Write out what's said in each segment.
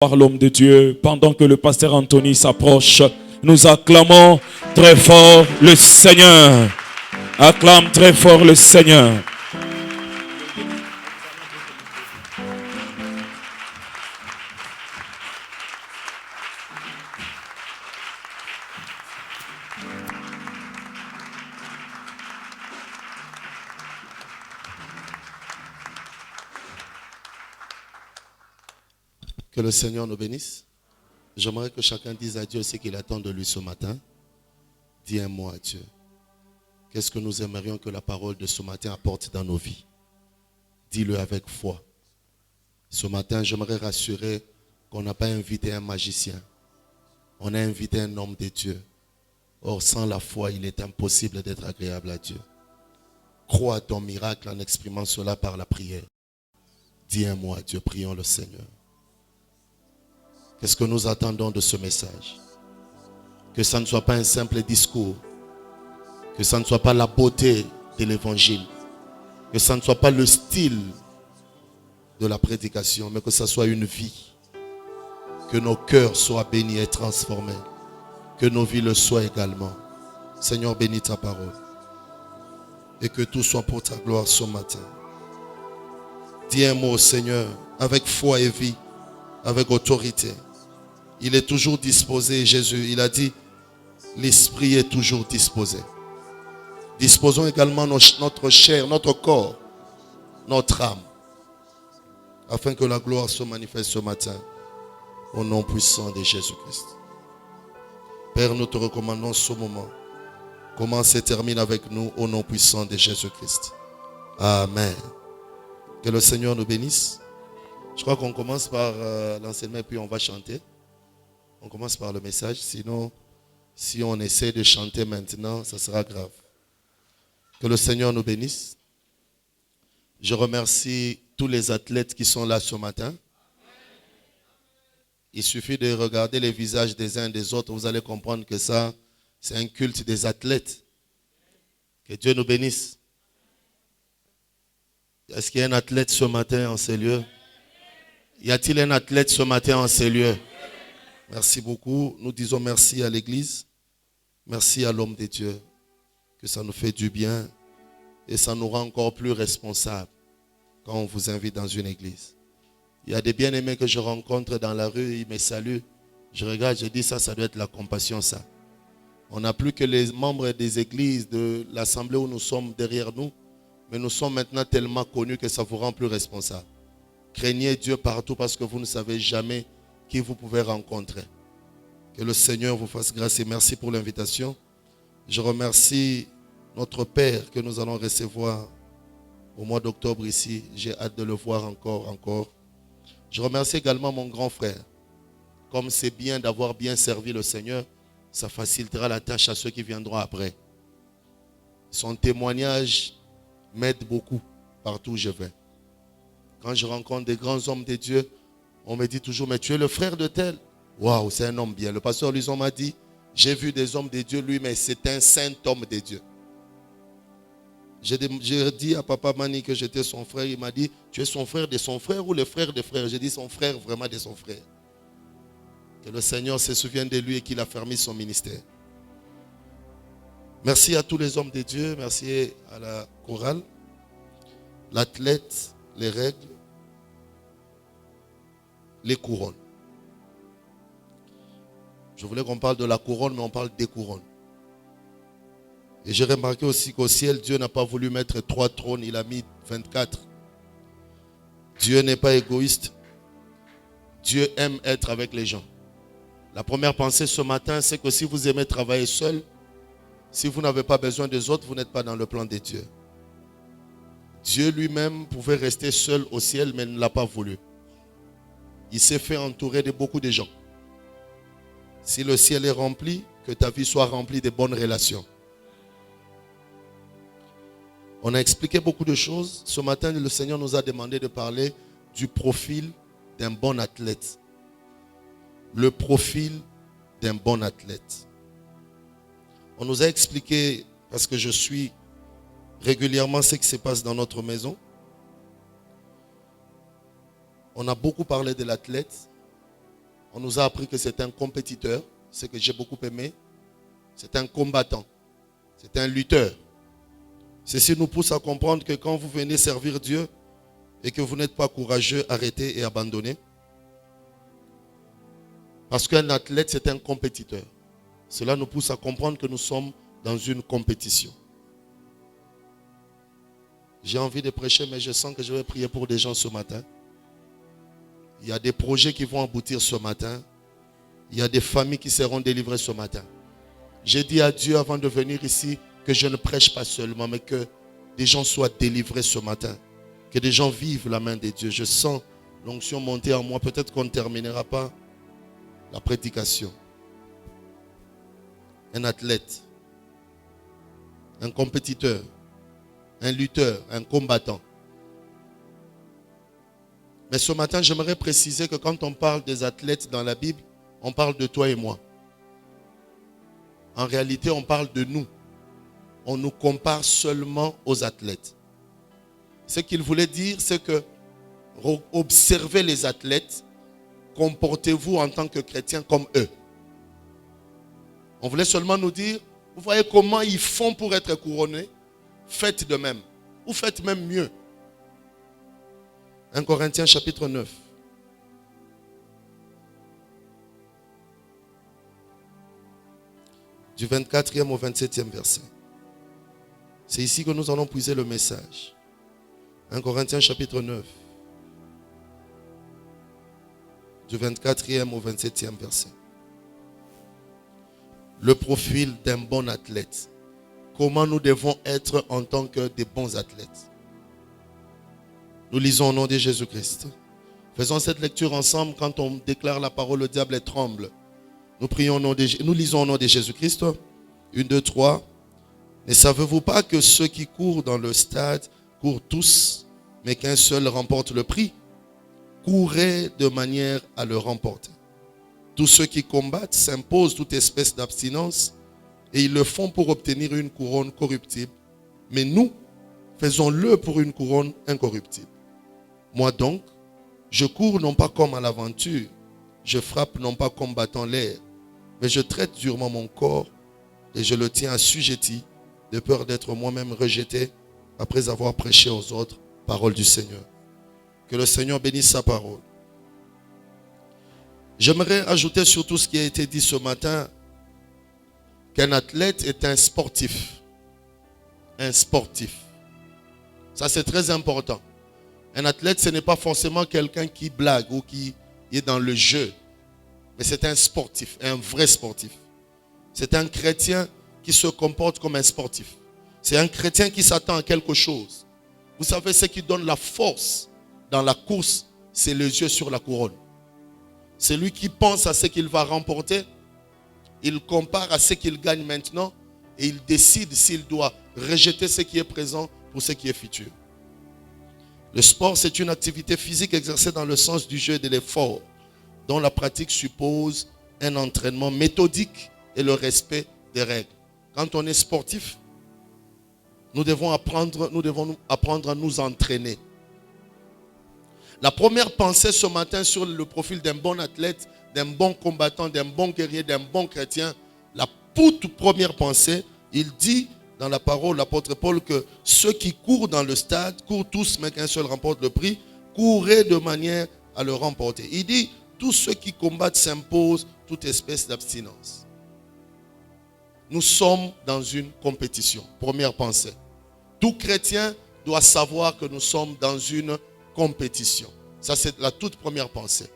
Par l'homme de Dieu, pendant que le pasteur Anthony s'approche, nous acclamons très fort le Seigneur. Acclame très fort le Seigneur. Que le Seigneur nous bénisse. J'aimerais que chacun dise à Dieu ce qu'il attend de lui ce matin. Dis un mot à Dieu. Qu'est-ce que nous aimerions que la parole de ce matin apporte dans nos vies? Dis-le avec foi. Ce matin, j'aimerais rassurer qu'on n'a pas invité un magicien. On a invité un homme de Dieu. Or, sans la foi, il est impossible d'être agréable à Dieu. Crois à ton miracle en exprimant cela par la prière. Dis un mot à Dieu, prions le Seigneur. Qu'est-ce que nous attendons de ce message? Que ça ne soit pas un simple discours. Que ça ne soit pas la beauté de l'évangile. Que ça ne soit pas le style de la prédication, mais que ça soit une vie. Que nos cœurs soient bénis et transformés. Que nos vies le soient également. Seigneur, bénis ta parole. Et que tout soit pour ta gloire ce matin. Dis un mot au Seigneur, avec foi et vie, avec autorité. Il est toujours disposé, Jésus. Il a dit, l'esprit est toujours disposé. Disposons également notre chair, notre corps, notre âme, afin que la gloire se manifeste ce matin, au nom puissant de Jésus-Christ. Père, nous te recommandons ce moment. Commence et termine avec nous, au nom puissant de Jésus-Christ. Amen. Que le Seigneur nous bénisse. Je crois qu'on commence par l'enseignement et puis on va chanter. On commence par le message, sinon, si on essaie de chanter maintenant, ça sera grave. Que le Seigneur nous bénisse. Je remercie tous les athlètes qui sont là ce matin. Il suffit de regarder les visages des uns et des autres, vous allez comprendre que ça, c'est un culte des athlètes. Que Dieu nous bénisse. Est-ce qu'il y a un athlète ce matin en ces lieux? Y a-t-il un athlète ce matin en ces lieux? Merci beaucoup. Nous disons merci à l'Église. Merci à l'homme de Dieu. Que ça nous fait du bien. Et ça nous rend encore plus responsables quand on vous invite dans une église. Il y a des bien-aimés que je rencontre dans la rue. Ils me saluent. Je regarde, je dis ça doit être la compassion, ça. On n'a plus que les membres des églises, de l'assemblée où nous sommes derrière nous. Mais nous sommes maintenant tellement connus que ça vous rend plus responsable. Craignez Dieu partout parce que vous ne savez jamais qui vous pouvez rencontrer. Que le Seigneur vous fasse grâce et merci pour l'invitation. Je remercie notre Père que nous allons recevoir au mois d'octobre ici. J'ai hâte de le voir encore. Je remercie également mon grand frère. Comme c'est bien d'avoir bien servi le Seigneur, ça facilitera la tâche à ceux qui viendront après. Son témoignage m'aide beaucoup partout où je vais. Quand je rencontre des grands hommes de Dieu, on me dit toujours, mais tu es le frère de tel. Waouh, c'est un homme bien. Le pasteur Luson m'a dit, j'ai vu des hommes de Dieu, lui, mais c'est un saint homme de Dieu. J'ai dit à Papa Mani que j'étais son frère. Il m'a dit, tu es son frère de son frère ou le frère de frère? J'ai dit, son frère, vraiment de son frère. Que le Seigneur se souvienne de lui et qu'il a fermé son ministère. Merci à tous les hommes de Dieu. Merci à la chorale, l'athlète, les règles, les couronnes. Je voulais qu'on parle de la couronne, mais on parle des couronnes. Et j'ai remarqué aussi qu'au ciel, Dieu n'a pas voulu mettre 3 trônes, il a mis 24. Dieu n'est pas égoïste. Dieu aime être avec les gens. La première pensée ce matin, c'est que si vous aimez travailler seul, si vous n'avez pas besoin des autres, vous n'êtes pas dans le plan de Dieu. Dieu lui-même pouvait rester seul au ciel, mais ne l'a pas voulu. Il s'est fait entourer de beaucoup de gens. Si le ciel est rempli, que ta vie soit remplie de bonnes relations. On a expliqué beaucoup de choses. Ce matin, le Seigneur nous a demandé de parler du profil d'un bon athlète. Le profil d'un bon athlète. On nous a expliqué, parce que je suis régulièrement ce qui se passe dans notre maison. On a beaucoup parlé de l'athlète. On nous a appris que c'est un compétiteur, ce que j'ai beaucoup aimé. C'est un combattant, c'est un lutteur. Ceci nous pousse à comprendre que quand vous venez servir Dieu et que vous n'êtes pas courageux, arrêtez et abandonnez. Parce qu'un athlète, c'est un compétiteur. Cela nous pousse à comprendre que nous sommes dans une compétition. J'ai envie de prêcher, mais je sens que je vais prier pour des gens ce matin. Il y a des projets qui vont aboutir ce matin. Il y a des familles qui seront délivrées ce matin. J'ai dit à Dieu avant de venir ici que je ne prêche pas seulement, mais que des gens soient délivrés ce matin. Que des gens vivent la main de Dieu. Je sens l'onction monter en moi. Peut-être qu'on ne terminera pas la prédication. Un athlète, un compétiteur, un lutteur, un combattant. Mais ce matin, j'aimerais préciser que quand on parle des athlètes dans la Bible, on parle de toi et moi. En réalité, on parle de nous. On nous compare seulement aux athlètes. Ce qu'il voulait dire, c'est que observez les athlètes, comportez-vous en tant que chrétiens comme eux. On voulait seulement nous dire, vous voyez comment ils font pour être couronnés, faites de même, ou faites même mieux. 1 Corinthiens chapitre 9. Du 24e au 27e verset. C'est ici que nous allons puiser le message. 1 Corinthiens chapitre 9. Du 24e au 27e verset. Le profil d'un bon athlète. Comment nous devons être en tant que des bons athlètes. Nous lisons au nom de Jésus-Christ. Faisons cette lecture ensemble. Quand on déclare la parole, le diable tremble. Nous lisons au nom de Jésus-Christ. 1, 2, 3. Ne savez-vous pas que ceux qui courent dans le stade courent tous, mais qu'un seul remporte le prix? Courez de manière à le remporter. Tous ceux qui combattent s'imposent toute espèce d'abstinence et ils le font pour obtenir une couronne corruptible. Mais nous, faisons-le pour une couronne incorruptible. Moi donc, je cours non pas comme à l'aventure, je frappe non pas comme battant l'air, mais je traite durement mon corps et je le tiens assujetti de peur d'être moi-même rejeté après avoir prêché aux autres parole du Seigneur. Que le Seigneur bénisse sa parole. J'aimerais ajouter sur tout ce qui a été dit ce matin qu'un athlète est un sportif. Un sportif. Ça, c'est très important. Un athlète, ce n'est pas forcément quelqu'un qui blague ou qui est dans le jeu. Mais c'est un sportif, un vrai sportif. C'est un chrétien qui se comporte comme un sportif. C'est un chrétien qui s'attend à quelque chose. Vous savez, ce qui donne la force dans la course, c'est les yeux sur la couronne. C'est lui qui pense à ce qu'il va remporter. Il compare à ce qu'il gagne maintenant et il décide s'il doit rejeter ce qui est présent pour ce qui est futur. Le sport, c'est une activité physique exercée dans le sens du jeu et de l'effort, dont la pratique suppose un entraînement méthodique et le respect des règles. Quand on est sportif, nous devons apprendre à nous entraîner. La première pensée ce matin sur le profil d'un bon athlète, d'un bon combattant, d'un bon guerrier, d'un bon chrétien, la toute première pensée, il dit dans la parole, l'apôtre Paul, que ceux qui courent dans le stade, courent tous, mais qu'un seul remporte le prix, courez de manière à le remporter. Il dit, tous ceux qui combattent s'imposent toute espèce d'abstinence. Nous sommes dans une compétition. Première pensée. Tout chrétien doit savoir que nous sommes dans une compétition. Ça, c'est la toute première pensée.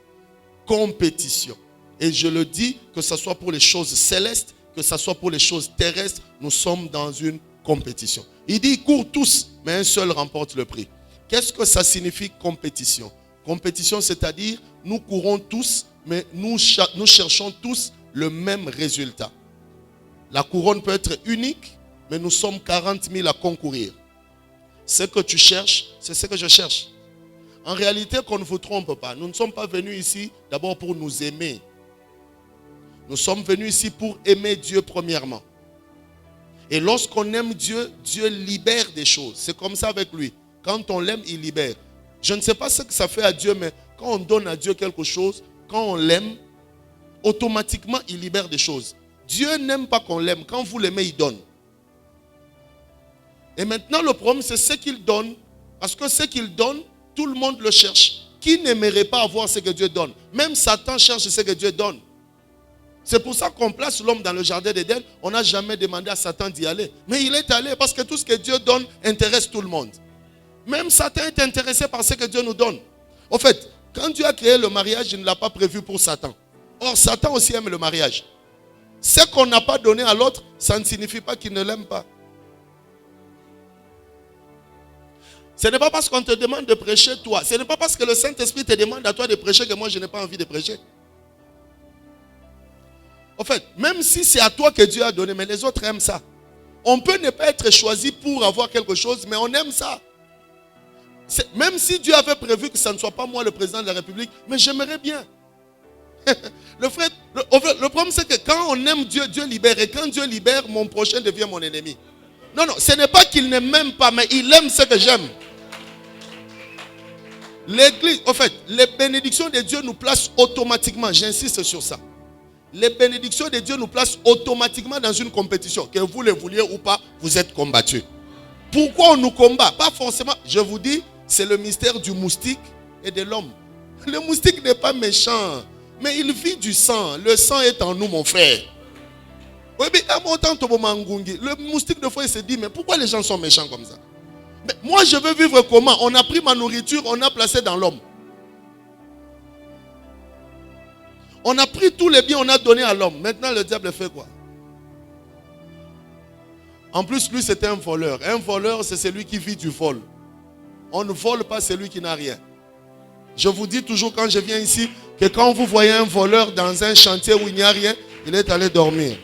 Compétition. Et je le dis, que ce soit pour les choses célestes, que ce soit pour les choses terrestres, nous sommes dans une compétition. Il dit, ils courent tous, mais un seul remporte le prix. Qu'est-ce que ça signifie compétition? Compétition, c'est-à-dire, nous courons tous, mais nous cherchons tous le même résultat. La couronne peut être unique, mais nous sommes 40 000 à concourir. Ce que tu cherches, c'est ce que je cherche. En réalité, qu'on ne vous trompe pas, nous ne sommes pas venus ici d'abord pour nous aimer. Nous sommes venus ici pour aimer Dieu premièrement. Et lorsqu'on aime Dieu, Dieu libère des choses. C'est comme ça avec lui. Quand on l'aime, il libère. Je ne sais pas ce que ça fait à Dieu, mais quand on donne à Dieu quelque chose, quand on l'aime, automatiquement, il libère des choses. Dieu n'aime pas qu'on l'aime. Quand vous l'aimez, il donne. Et maintenant, le problème, c'est ce qu'il donne. Parce que ce qu'il donne, tout le monde le cherche. Qui n'aimerait pas avoir ce que Dieu donne? Même Satan cherche ce que Dieu donne. C'est pour ça qu'on place l'homme dans le jardin d'Éden. On n'a jamais demandé à Satan d'y aller. Mais il est allé parce que tout ce que Dieu donne intéresse tout le monde. Même Satan est intéressé par ce que Dieu nous donne. En fait, quand Dieu a créé le mariage, il ne l'a pas prévu pour Satan. Or, Satan aussi aime le mariage. Ce qu'on n'a pas donné à l'autre, ça ne signifie pas qu'il ne l'aime pas. Ce n'est pas parce qu'on te demande de prêcher toi. Ce n'est pas parce que le Saint-Esprit te demande à toi de prêcher que moi je n'ai pas envie de prêcher. En fait, même si c'est à toi que Dieu a donné, mais les autres aiment ça. On peut ne pas être choisi pour avoir quelque chose, mais on aime ça. Même si Dieu avait prévu que ça ne soit pas moi le président de la République, mais j'aimerais bien. Le problème c'est que quand on aime Dieu, Dieu libère. Et quand Dieu libère, mon prochain devient mon ennemi. Non, ce n'est pas qu'il ne m'aime pas, mais il aime ce que j'aime. L'église, en fait, les bénédictions de Dieu nous placent automatiquement, j'insiste sur ça. Les bénédictions de Dieu nous placent automatiquement dans une compétition. Que vous le vouliez ou pas, vous êtes combattus. Pourquoi on nous combat? Pas forcément, je vous dis, c'est le mystère du moustique et de l'homme. Le moustique n'est pas méchant, mais il vit du sang. Le sang est en nous, mon frère. Oui, mais le moustique de fois il se dit, mais pourquoi les gens sont méchants comme ça? Mais moi je veux vivre comment? On a pris ma nourriture, on a placé dans l'homme. On a pris tous les biens, on a donné à l'homme. Maintenant le diable fait quoi? En plus lui c'était un voleur. Un voleur c'est celui qui vit du vol. On ne vole pas celui qui n'a rien. Je vous dis toujours quand je viens ici que quand vous voyez un voleur dans un chantier où il n'y a rien, il est allé dormir.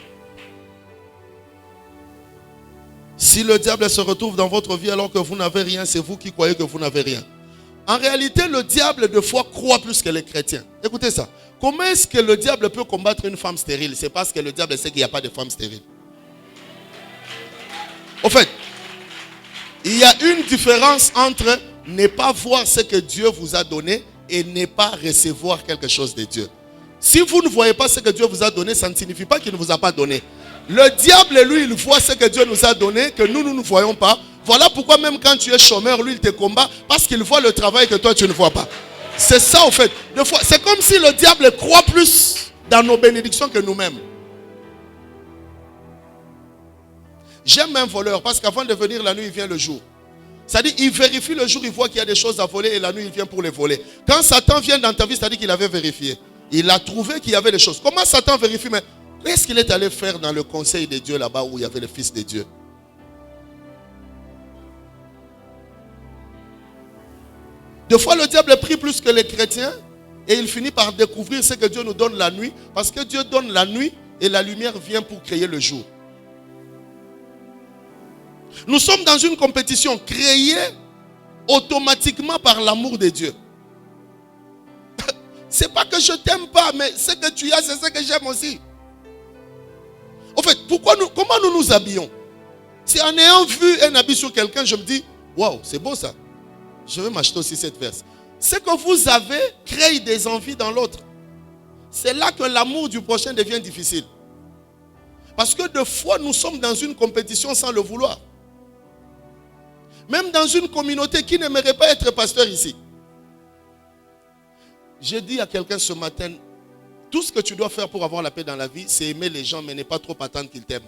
Si le diable se retrouve dans votre vie alors que vous n'avez rien, c'est vous qui croyez que vous n'avez rien. En réalité, le diable de foi croit plus que les chrétiens. Écoutez ça. Comment est-ce que le diable peut combattre une femme stérile? C'est parce que le diable sait qu'il n'y a pas de femme stérile. En fait, il y a une différence entre ne pas voir ce que Dieu vous a donné et ne pas recevoir quelque chose de Dieu. Si vous ne voyez pas ce que Dieu vous a donné, ça ne signifie pas qu'il ne vous a pas donné. Le diable, lui, il voit ce que Dieu nous a donné, que nous ne voyons pas. Voilà pourquoi même quand tu es chômeur, lui, il te combat parce qu'il voit le travail que toi, tu ne vois pas. C'est ça, au fait. C'est comme si le diable croit plus dans nos bénédictions que nous-mêmes. J'aime un voleur parce qu'avant de venir la nuit, il vient le jour. C'est-à-dire, il vérifie le jour, il voit qu'il y a des choses à voler et la nuit, il vient pour les voler. Quand Satan vient dans ta vie, c'est-à-dire qu'il avait vérifié. Il a trouvé qu'il y avait des choses. Comment Satan vérifie? Mais qu'est-ce qu'il est allé faire dans le conseil de Dieu là-bas où il y avait le Fils de Dieu? Des fois, le diable prie plus que les chrétiens et il finit par découvrir ce que Dieu nous donne la nuit parce que Dieu donne la nuit et la lumière vient pour créer le jour. Nous sommes dans une compétition créée automatiquement par l'amour de Dieu. C'est pas que je t'aime pas, mais ce que tu as, c'est ce que j'aime aussi. En fait, comment nous nous habillons? Si en ayant vu un habit sur quelqu'un, je me dis, waouh, c'est beau ça. Je vais m'acheter aussi cette veste. Ce que vous avez crée des envies dans l'autre. C'est là que l'amour du prochain devient difficile. Parce que de fois, nous sommes dans une compétition sans le vouloir. Même dans une communauté qui n'aimerait pas être pasteur ici. J'ai dit à quelqu'un ce matin, tout ce que tu dois faire pour avoir la paix dans la vie, c'est aimer les gens, mais ne pas trop attendre qu'ils t'aiment.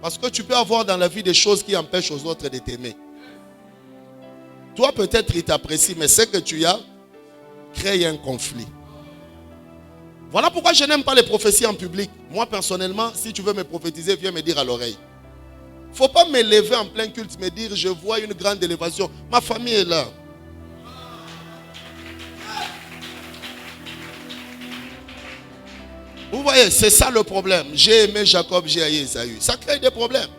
Parce que tu peux avoir dans la vie des choses qui empêchent aux autres de t'aimer. Toi, peut-être, ils t'apprécient, mais ce que tu as crée un conflit. Voilà pourquoi je n'aime pas les prophéties en public. Moi, personnellement, si tu veux me prophétiser, viens me dire à l'oreille. Il ne faut pas me lever en plein culte, me dire, je vois une grande élévation. Ma famille est là. Vous voyez, c'est ça le problème. J'ai aimé Jacob, j'ai haï Esaü. Ça crée des problèmes.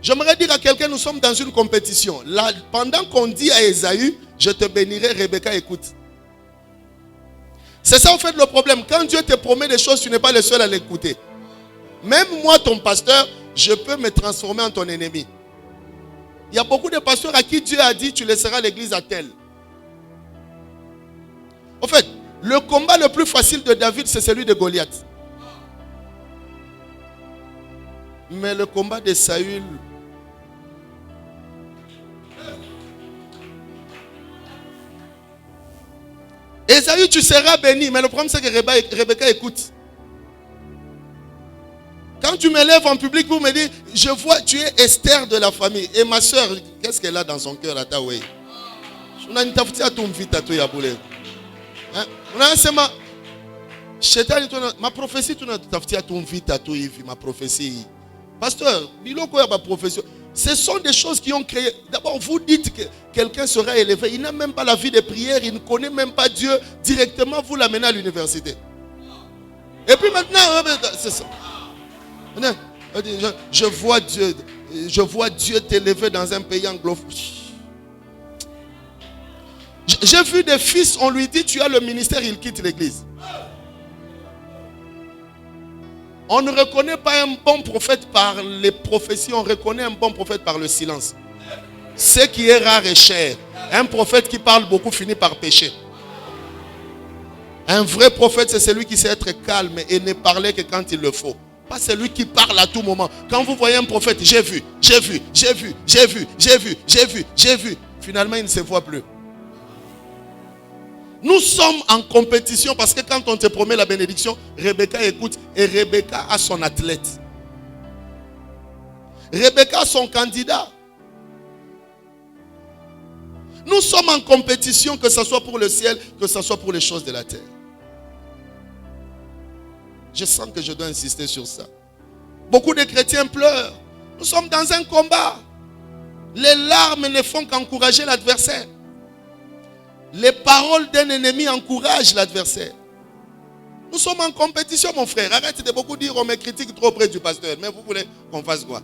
J'aimerais dire à quelqu'un, nous sommes dans une compétition. Là, pendant qu'on dit à Esaü, je te bénirai, Rebecca, écoute. C'est ça en fait le problème. Quand Dieu te promet des choses, tu n'es pas le seul à l'écouter. Même moi, ton pasteur, je peux me transformer en ton ennemi. Il y a beaucoup de pasteurs à qui Dieu a dit, tu laisseras l'église à tel. En fait, Le combat le plus facile de David, c'est celui de Goliath. Mais le combat de Saül, Ésaü, tu seras béni. Mais le problème, c'est que Rebecca écoute. Quand tu me lèves en public pour me dire, je vois, tu es Esther de la famille. Et ma soeur, qu'est-ce qu'elle a dans son cœur, ma prophétie, tu n'as ma prophétie. Pasteur, ce sont des choses qui ont créé. D'abord, vous dites que quelqu'un sera élevé. Il n'a même pas la vie de prière. Il ne connaît même pas Dieu. Directement, vous l'amenez à l'université. Et puis maintenant, c'est ça. Je vois Dieu t'élever dans un pays anglophone. J'ai vu des fils, on lui dit, tu as le ministère, il quitte l'église. On ne reconnaît pas un bon prophète par les prophéties, on reconnaît un bon prophète par le silence. Ce qui est rare et cher. Un prophète qui parle beaucoup finit par pécher. Un vrai prophète, c'est celui qui sait être calme et ne parler que quand il le faut. Pas celui qui parle à tout moment. Quand vous voyez un prophète, j'ai vu. Finalement, il ne se voit plus. Nous sommes en compétition parce que quand on te promet la bénédiction, Rebecca écoute et Rebecca a son athlète. Rebecca a son candidat. Nous sommes en compétition, que ce soit pour le ciel, que ce soit pour les choses de la terre. Je sens que je dois insister sur ça. Beaucoup de chrétiens pleurent. Nous sommes dans un combat. Les larmes ne font qu'encourager l'adversaire. Les paroles d'un ennemi encouragent l'adversaire. Nous sommes en compétition, mon frère. Arrête de beaucoup dire, on me critique trop près du pasteur. Mais vous voulez qu'on fasse quoi?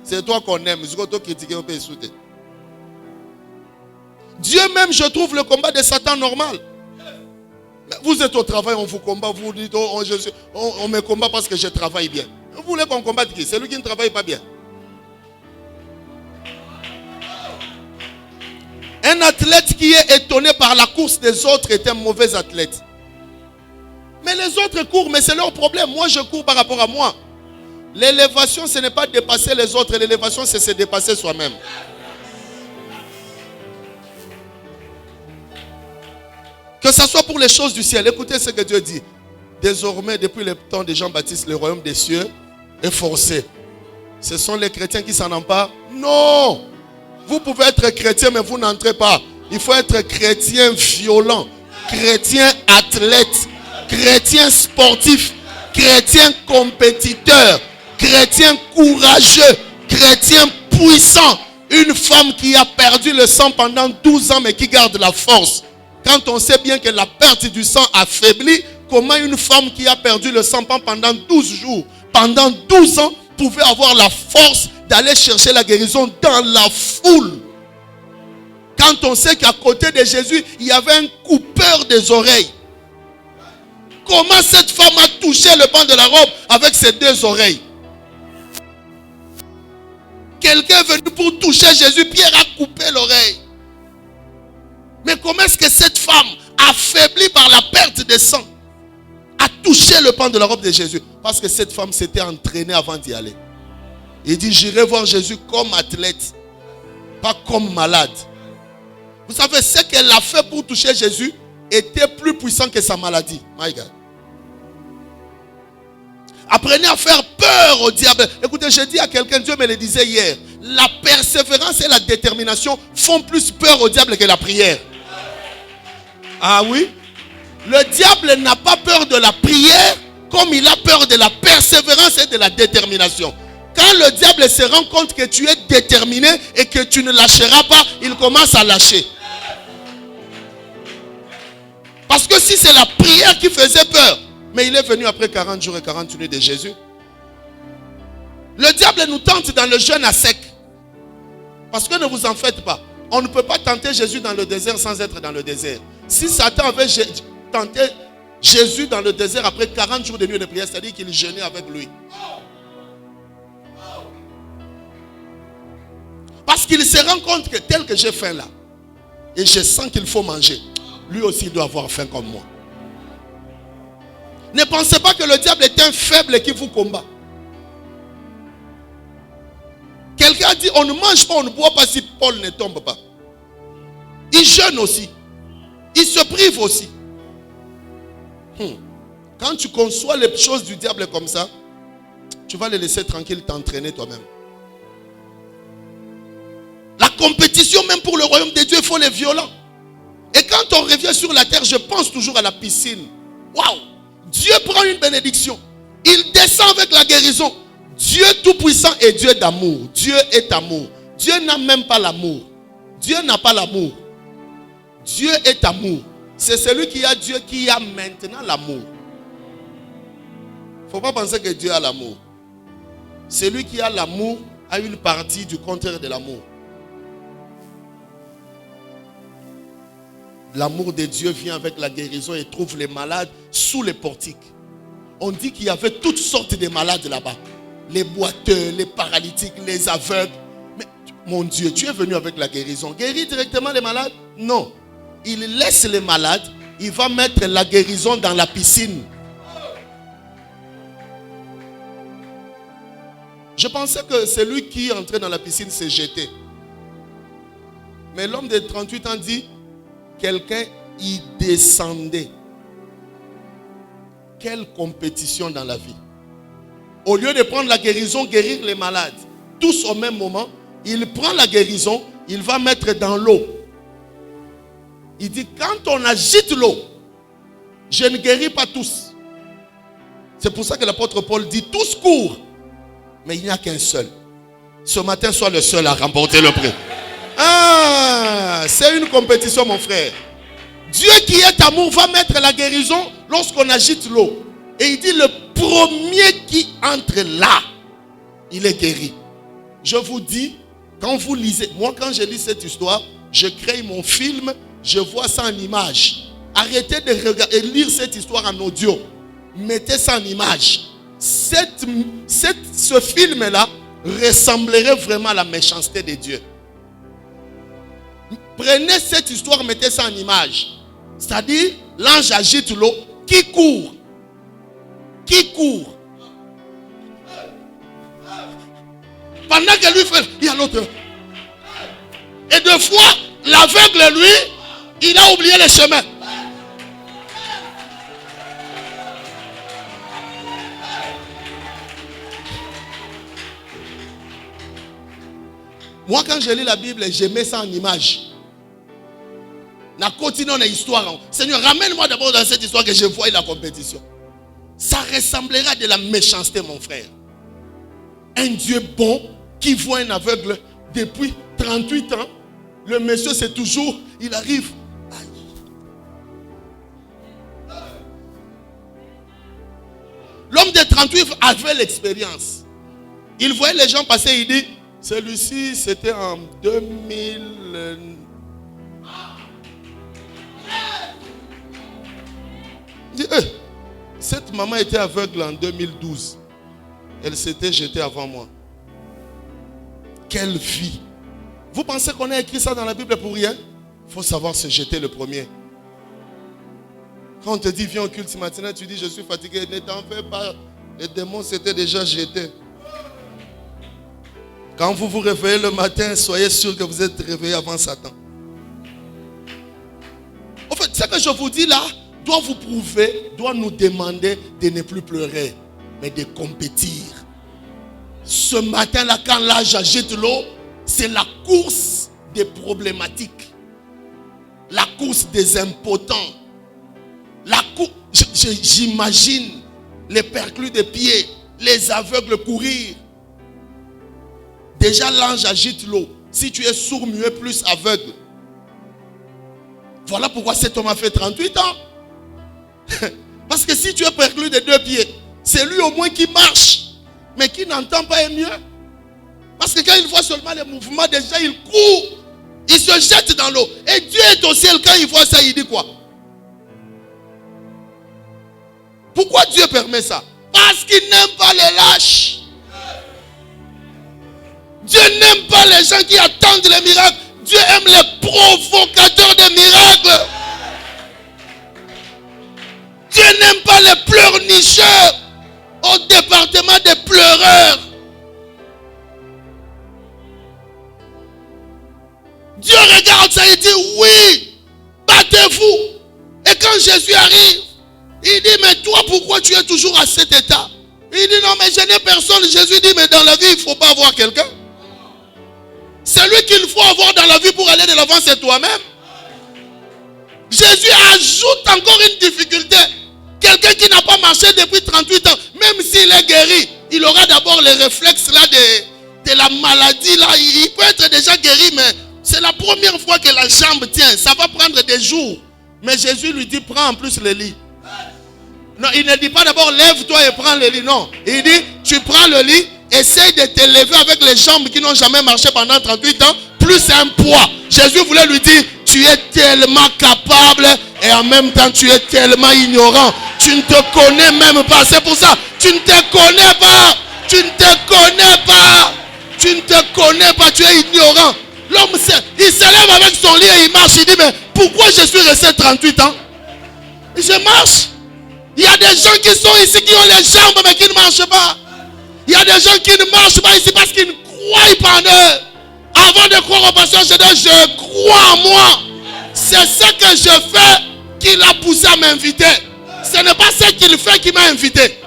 C'est toi qu'on aime. Si on te critique, on peut insulter. Dieu même, je trouve le combat de Satan normal. Vous êtes au travail, on vous combat, vous dites, on me combat parce que je travaille bien. Vous voulez qu'on combatte qui? C'est lui qui ne travaille pas bien. Un athlète qui est étonné par la course des autres est un mauvais athlète. Mais les autres courent, mais c'est leur problème. Moi, je cours par rapport à moi. L'élévation, ce n'est pas dépasser les autres. L'élévation, c'est se dépasser soi-même. Que ce soit pour les choses du ciel. Écoutez ce que Dieu dit. Désormais, depuis le temps de Jean-Baptiste, le royaume des cieux est forcé. Ce sont les chrétiens qui s'en emparent? Non! Vous pouvez être chrétien, mais vous n'entrez pas. Il faut être chrétien violent, chrétien athlète, chrétien sportif, chrétien compétiteur, chrétien courageux, chrétien puissant. Une femme qui a perdu le sang pendant 12 ans, mais qui garde la force. Quand on sait bien que la perte du sang affaiblit, comment une femme qui a perdu le sang pendant 12 jours, pendant 12 ans, pouvait avoir la force d'aller chercher la guérison dans la foule? Quand on sait qu'à côté de Jésus, il y avait un coupeur des oreilles. Comment cette femme a touché le pan de la robe avec ses deux oreilles? Quelqu'un est venu pour toucher Jésus, Pierre a coupé l'oreille. Mais comment est-ce que cette femme, affaiblie par la perte de sang, a touché le pan de la robe de Jésus? Parce que cette femme s'était entraînée avant d'y aller. Il dit, j'irai voir Jésus comme athlète, pas comme malade. Vous savez, ce qu'elle a fait pour toucher Jésus était plus puissant que sa maladie. My God. Apprenez à faire peur au diable. Écoutez, j'ai dit à quelqu'un, Dieu me le disait hier, la persévérance et la détermination font plus peur au diable que la prière. Ah oui? Le diable n'a pas peur de la prière comme il a peur de la persévérance et de la détermination. Quand le diable se rend compte que tu es déterminé et que tu ne lâcheras pas, il commence à lâcher. Parce que si c'est la prière qui faisait peur, mais il est venu après 40 jours et 40 nuits de Jésus. Le diable nous tente dans le jeûne à sec. Parce que ne vous en faites pas. On ne peut pas tenter Jésus dans le désert sans être dans le désert. Si Satan avait tenté Jésus dans le désert après 40 jours de nuit de prière, c'est-à-dire qu'il jeûnait avec lui. Parce qu'il se rend compte que tel que j'ai faim là, et je sens qu'il faut manger, lui aussi doit avoir faim comme moi. Ne pensez pas que le diable est un faible qui vous combat. Quelqu'un a dit, on ne mange pas, on ne boit pas si Paul ne tombe pas. Il jeûne aussi. Il se prive aussi. Quand tu conçois les choses du diable comme ça, tu vas les laisser tranquilles t'entraîner toi-même. La compétition même pour le royaume de Dieu, il faut les violents. Et quand on revient sur la terre, je pense toujours à la piscine. Waouh! Dieu prend une bénédiction. Il descend avec la guérison. Dieu tout-puissant est Dieu d'amour. Dieu est amour. Dieu n'a même pas l'amour. Dieu n'a pas l'amour. Dieu est amour. C'est celui qui a Dieu qui a maintenant l'amour. Il ne faut pas penser que Dieu a l'amour. Celui qui a l'amour a une partie du contraire de l'amour. L'amour de Dieu vient avec la guérison et trouve les malades sous les portiques. On dit qu'il y avait toutes sortes de malades là-bas. Les boiteux, les paralytiques, les aveugles. Mais mon Dieu, tu es venu avec la guérison. Guérir directement les malades? Non. Il laisse les malades. Il va mettre la guérison dans la piscine. Je pensais que celui qui entrait dans la piscine s'est jeté. Mais l'homme de 38 ans dit, quelqu'un y descendait. Quelle compétition dans la vie. Au lieu de prendre la guérison, guérir les malades, tous au même moment, il prend la guérison, il va mettre dans l'eau. Il dit, quand on agite l'eau, je ne guéris pas tous. C'est pour ça que l'apôtre Paul dit, tous courent, mais il n'y a qu'un seul. Ce matin, sois le seul à remporter le prix. Ah, c'est une compétition, mon frère. Dieu qui est amour va mettre la guérison lorsqu'on agite l'eau. Et il dit, le premier qui entre là, il est guéri. Je vous dis, quand vous lisez, moi quand je lis cette histoire, je crée mon film, je vois ça en image. Arrêtez de regarder, lire cette histoire en audio. Mettez ça en image. Ce film-là ressemblerait vraiment à la méchanceté de Dieu. Prenez cette histoire, mettez ça en image. C'est-à-dire, l'ange agite l'eau. Qui court? Qui court? Pendant que lui fait, il y a l'autre. Et deux fois, l'aveugle, lui, il a oublié le chemin. Moi, quand je lis la Bible, je mets ça en image. Na continue dans l'histoire. Seigneur, ramène-moi d'abord dans cette histoire que je vois la compétition. Ça ressemblera de la méchanceté, mon frère. Un Dieu bon qui voit un aveugle depuis 38 ans. Le monsieur, c'est toujours, il arrive. L'homme de 38 avait l'expérience. Il voyait les gens passer, il dit, celui-ci, c'était en 2000. Il dit, cette maman était aveugle en 2012. Elle s'était jetée avant moi. Quelle vie! Vous pensez qu'on a écrit ça dans la Bible pour rien? Il faut savoir se jeter le premier. Quand on te dit viens au culte matin, tu dis je suis fatigué. Ne t'en fais pas. Les démons s'étaient déjà jetés. Quand vous vous réveillez le matin, soyez sûr que vous êtes réveillé avant Satan. En fait, ce que je vous dis là doit vous prouver, doit nous demander de ne plus pleurer, mais de compétir. Ce matin-là, quand l'âge agite l'eau, c'est la course des problématiques. La course des impotents. La course, j'imagine les perclus des pieds, les aveugles courir. Déjà l'ange agite l'eau. Si tu es sourd, muet, plus aveugle. Voilà pourquoi cet homme a fait 38 ans. Parce que si tu es perclus des deux pieds, c'est lui au moins qui marche. Mais qui n'entend pas est mieux. Parce que quand il voit seulement les mouvements, déjà il court. Il se jette dans l'eau. Et Dieu est au ciel. Quand il voit ça, il dit quoi? Pourquoi Dieu permet ça? Parce qu'il n'aime pas les lâches. Dieu n'aime pas les gens qui attendent les miracles. Dieu aime les provocateurs des miracles. Dieu n'aime pas les pleurnicheurs. l'erreur. Dieu regarde ça et dit oui, battez-vous. Et quand Jésus arrive, il dit mais toi pourquoi tu es toujours à cet état? Il dit non mais je n'ai personne. Jésus dit mais dans la vie il ne faut pas avoir quelqu'un. Celui qu'il faut avoir dans la vie pour aller de l'avant c'est toi-même. Jésus ajoute encore une difficulté. Quelqu'un qui n'a pas marché depuis 38 ans, même s'il est guéri, il aura d'abord les réflexes là de la maladie là. Il peut être déjà guéri mais c'est la première fois que la jambe tient. Ça va prendre des jours. Mais Jésus lui dit prends en plus le lit. Non, il ne dit pas d'abord lève-toi et prends le lit. Non, il dit tu prends le lit, essaye de te lever avec les jambes qui n'ont jamais marché pendant 38 ans, plus un poids. Jésus voulait lui dire tu es tellement capable et en même temps tu es tellement ignorant. Tu ne te connais même pas. C'est pour ça, tu ne te connais pas. Tu ne te connais pas. Tu ne te connais pas. Tu es ignorant. L'homme, il se lève avec son lit et il marche. Il dit mais pourquoi je suis resté 38 ans? Je marche. Il y a des gens qui sont ici qui ont les jambes mais qui ne marchent pas. Il y a des gens qui ne marchent pas ici parce qu'ils ne croient pas en eux. Avant de croire au pasteur, je crois en moi. C'est ce que je fais qui l'a poussé à m'inviter. Ce n'est pas ce qu'il fait qui m'a invité.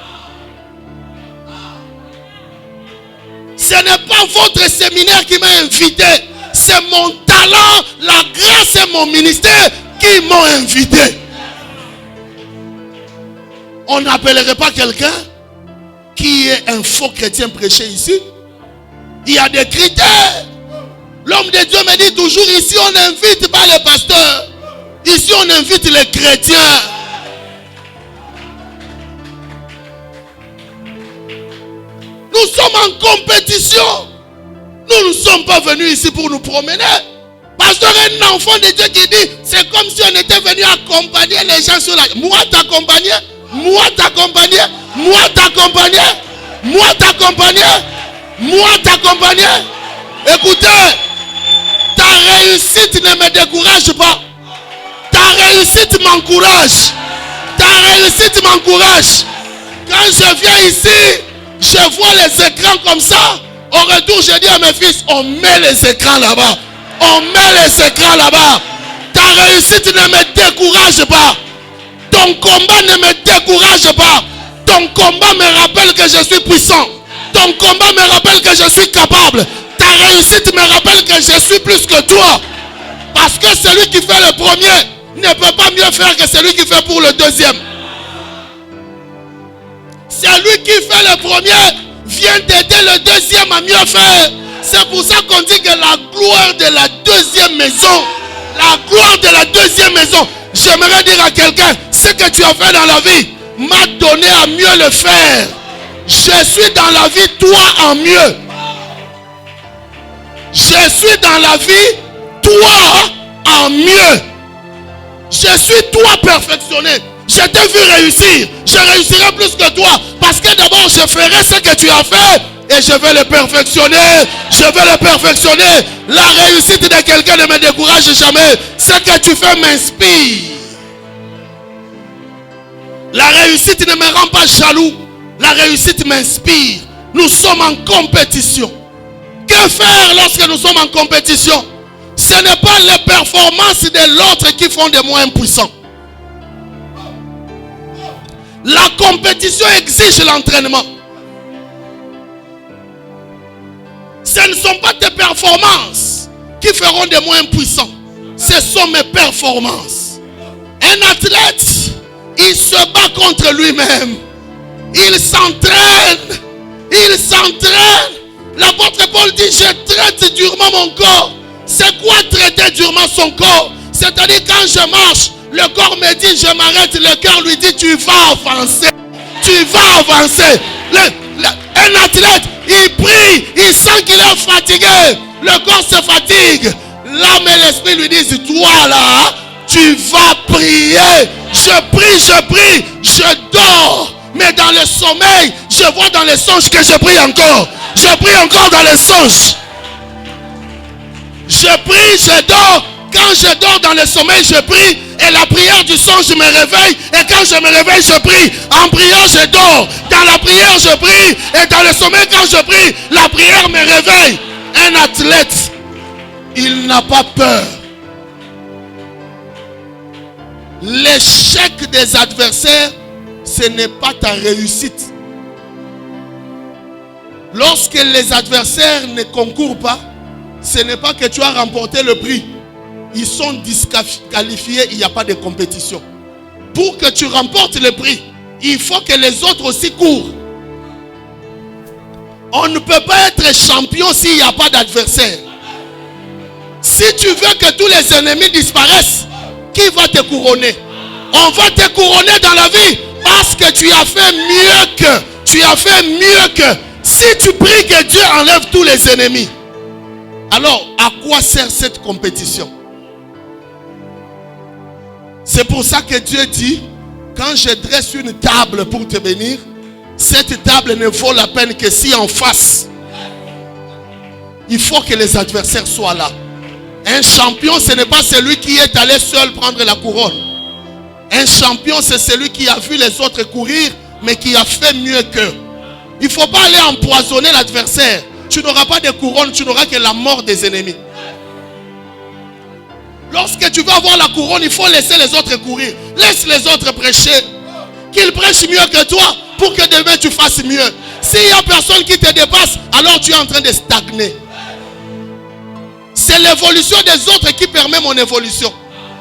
Ce n'est pas votre séminaire qui m'a invité. C'est mon talent, la grâce et mon ministère qui m'ont invité. On n'appellerait pas quelqu'un qui est un faux chrétien prêché ici. Il y a des critères. L'homme de Dieu me dit toujours ici on n'invite pas les pasteurs. Ici on invite les chrétiens. Nous sommes en compétition. Nous ne sommes pas venus ici pour nous promener. Pasteur, un enfant de Dieu qui dit c'est comme si on était venu accompagner les gens sur la... Moi t'accompagner. Moi t'accompagner. Moi t'accompagner. Moi t'accompagner. Moi t'accompagner. Écoutez, ta réussite ne me décourage pas. Ta réussite m'encourage. Ta réussite m'encourage. Quand je viens ici, je vois les écrans comme ça. Au retour, je dis à mes fils, on met les écrans là-bas. On met les écrans là-bas. Ta réussite ne me décourage pas. Ton combat ne me décourage pas. Ton combat me rappelle que je suis puissant. Ton combat me rappelle que je suis capable. Ta réussite me rappelle que je suis plus que toi. Parce que celui qui fait le premier ne peut pas mieux faire que celui qui fait pour le deuxième. Celui qui fait le premier vient d'aider le deuxième à mieux faire. C'est pour ça qu'on dit que la gloire de la deuxième maison, la gloire de la deuxième maison, j'aimerais dire à quelqu'un, ce que tu as fait dans la vie m'a donné à mieux le faire. Je suis dans la vie, toi en mieux. Je suis dans la vie, toi en mieux. Je suis toi perfectionné. Je t'ai vu réussir. Je réussirai plus que toi. Parce que d'abord je ferai ce que tu as fait. Et je vais le perfectionner. Je vais le perfectionner. La réussite de quelqu'un ne me décourage jamais. Ce que tu fais m'inspire. La réussite ne me rend pas jaloux. La réussite m'inspire. Nous sommes en compétition. Que faire lorsque nous sommes en compétition? Ce n'est pas les performances de l'autre qui font de moi impuissant. La compétition exige l'entraînement. Ce ne sont pas tes performances qui feront de moi impuissant. Ce sont mes performances. Un athlète, il se bat contre lui-même. Il s'entraîne. Il s'entraîne. L'apôtre Paul dit, je traite durement mon corps. C'est quoi traiter durement son corps? C'est-à-dire quand je marche, le corps me dit je m'arrête, le cœur lui dit tu vas avancer. Tu vas avancer. Un athlète, il prie, il sent qu'il est fatigué. Le corps se fatigue. L'âme et l'esprit lui disent toi là, tu vas prier. Je prie, je dors. Mais dans le sommeil, je vois dans les songes que je prie encore. Je prie encore dans les songes. Je prie, je dors. Quand je dors dans le sommeil, je prie. Et la prière du songe, je me réveille. Et quand je me réveille, je prie. En priant, je dors. Dans la prière, je prie. Et dans le sommeil, quand je prie, la prière me réveille. Un athlète, il n'a pas peur. L'échec des adversaires, ce n'est pas ta réussite. Lorsque les adversaires ne concourent pas, ce n'est pas que tu as remporté le prix. Ils sont disqualifiés, il n'y a pas de compétition. Pour que tu remportes le prix, il faut que les autres aussi courent. On ne peut pas être champion s'il n'y a pas d'adversaire. Si tu veux que tous les ennemis disparaissent, qui va te couronner? On va te couronner dans la vie parce que tu as fait mieux que. Tu as fait mieux que. Si tu pries que Dieu enlève tous les ennemis, alors à quoi sert cette compétition? C'est pour ça que Dieu dit, quand je dresse une table pour te bénir, cette table ne vaut la peine que si en face, il faut que les adversaires soient là. Un champion, ce n'est pas celui qui est allé seul prendre la couronne. Un champion, c'est celui qui a vu les autres courir, mais qui a fait mieux qu'eux. Il ne faut pas aller empoisonner l'adversaire. Tu n'auras pas de couronne, tu n'auras que la mort des ennemis. Lorsque tu veux avoir la couronne, il faut laisser les autres courir. Laisse les autres prêcher. Qu'ils prêchent mieux que toi pour que demain tu fasses mieux. S'il n'y a personne qui te dépasse, alors tu es en train de stagner. C'est l'évolution des autres qui permet mon évolution.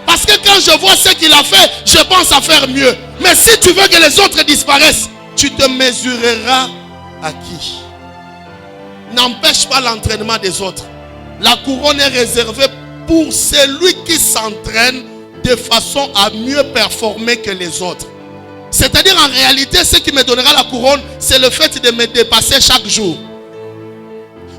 Parce que quand je vois ce qu'il a fait, je pense à faire mieux. Mais si tu veux que les autres disparaissent, tu te mesureras à qui? N'empêche pas l'entraînement des autres. La couronne est réservée pour celui qui s'entraîne de façon à mieux performer que les autres. C'est-à-dire en réalité, ce qui me donnera la couronne, c'est le fait de me dépasser chaque jour.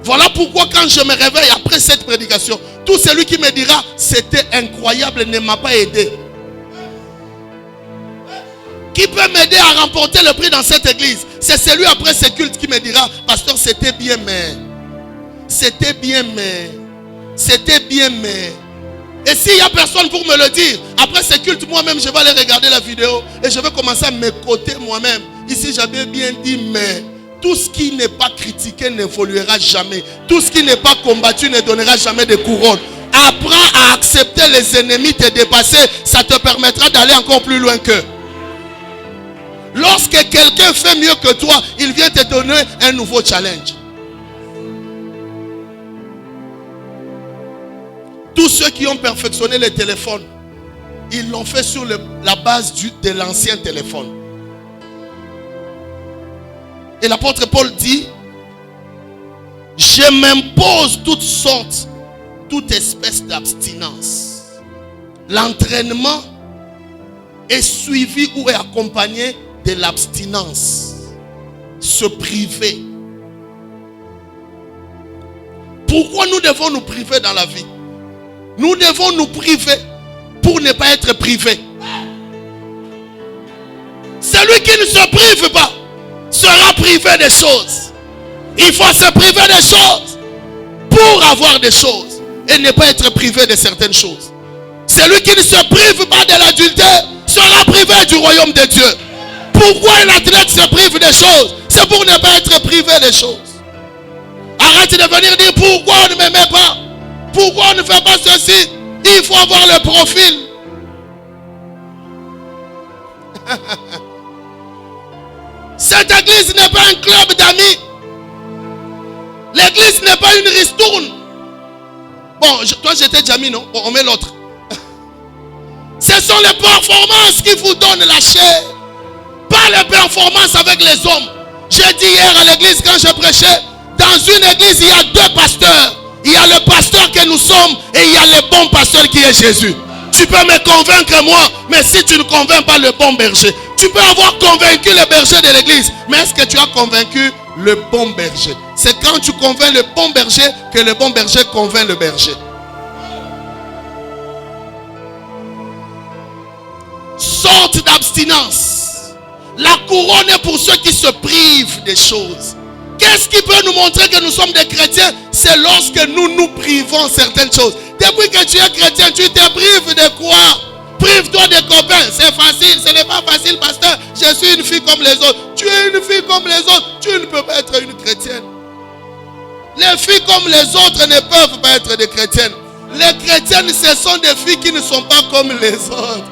Voilà pourquoi quand je me réveille après cette prédication, tout celui qui me dira c'était incroyable ne m'a pas aidé. Qui peut m'aider à remporter le prix dans cette église? C'est celui après ce culte qui me dira, pasteur, c'était bien mais, c'était bien mais, c'était bien mais. Et s'il n'y a personne pour me le dire, après ce culte, moi-même je vais aller regarder la vidéo et je vais commencer à m'écouter moi-même. Ici j'avais bien dit mais. Tout ce qui n'est pas critiqué n'évoluera jamais. Tout ce qui n'est pas combattu ne donnera jamais de couronne. Apprends à accepter les ennemis te dépasser. Ça te permettra d'aller encore plus loin qu'eux. Lorsque quelqu'un fait mieux que toi, il vient te donner un nouveau challenge. Tous ceux qui ont perfectionné les téléphones, ils l'ont fait sur la base de l'ancien téléphone. Et l'apôtre Paul dit, je m'impose toutes sortes, toute espèce d'abstinence. L'entraînement est suivi ou est accompagné de l'abstinence. Se priver. Pourquoi nous devons nous priver dans la vie? Nous devons nous priver pour ne pas être privés. Celui qui ne se prive pas sera privé des choses. Il faut se priver des choses pour avoir des choses et ne pas être privé de certaines choses. Celui qui ne se prive pas de l'adultère sera privé du royaume de Dieu. Pourquoi un athlète se prive des choses? C'est pour ne pas être privé des choses. Arrête de venir dire pourquoi on ne m'aimait pas, pourquoi on ne fait pas ceci. Il faut avoir le profil. Cette église n'est pas un club d'amis. L'église n'est pas une ristourne. Bon, toi j'étais Jamy, non? Bon, on met l'autre. Ce sont les performances qui vous donnent la chair. Pas les performances avec les hommes. J'ai dit hier à l'église quand je prêchais, dans une église il y a deux pasteurs. Il y a le pasteur que nous sommes et il y a le bon pasteur qui est Jésus. Tu peux me convaincre moi, mais si tu ne convaincs pas le bon berger, tu peux avoir convaincu le berger de l'église, mais est-ce que tu as convaincu le bon berger? C'est quand tu convaincs le bon berger que le bon berger convainc le berger. Sorte d'abstinence. La couronne est pour ceux qui se privent des choses. Qu'est-ce qui peut nous montrer que nous sommes des chrétiens? C'est lorsque nous nous privons certaines choses. Depuis que tu es chrétien, tu te prives de quoi? Prive-toi des copains. C'est facile, ce n'est pas facile, pasteur. Je suis une fille comme les autres. Tu es une fille comme les autres. Tu ne peux pas être une chrétienne. Les filles comme les autres ne peuvent pas être des chrétiennes. Les chrétiennes, ce sont des filles qui ne sont pas comme les autres.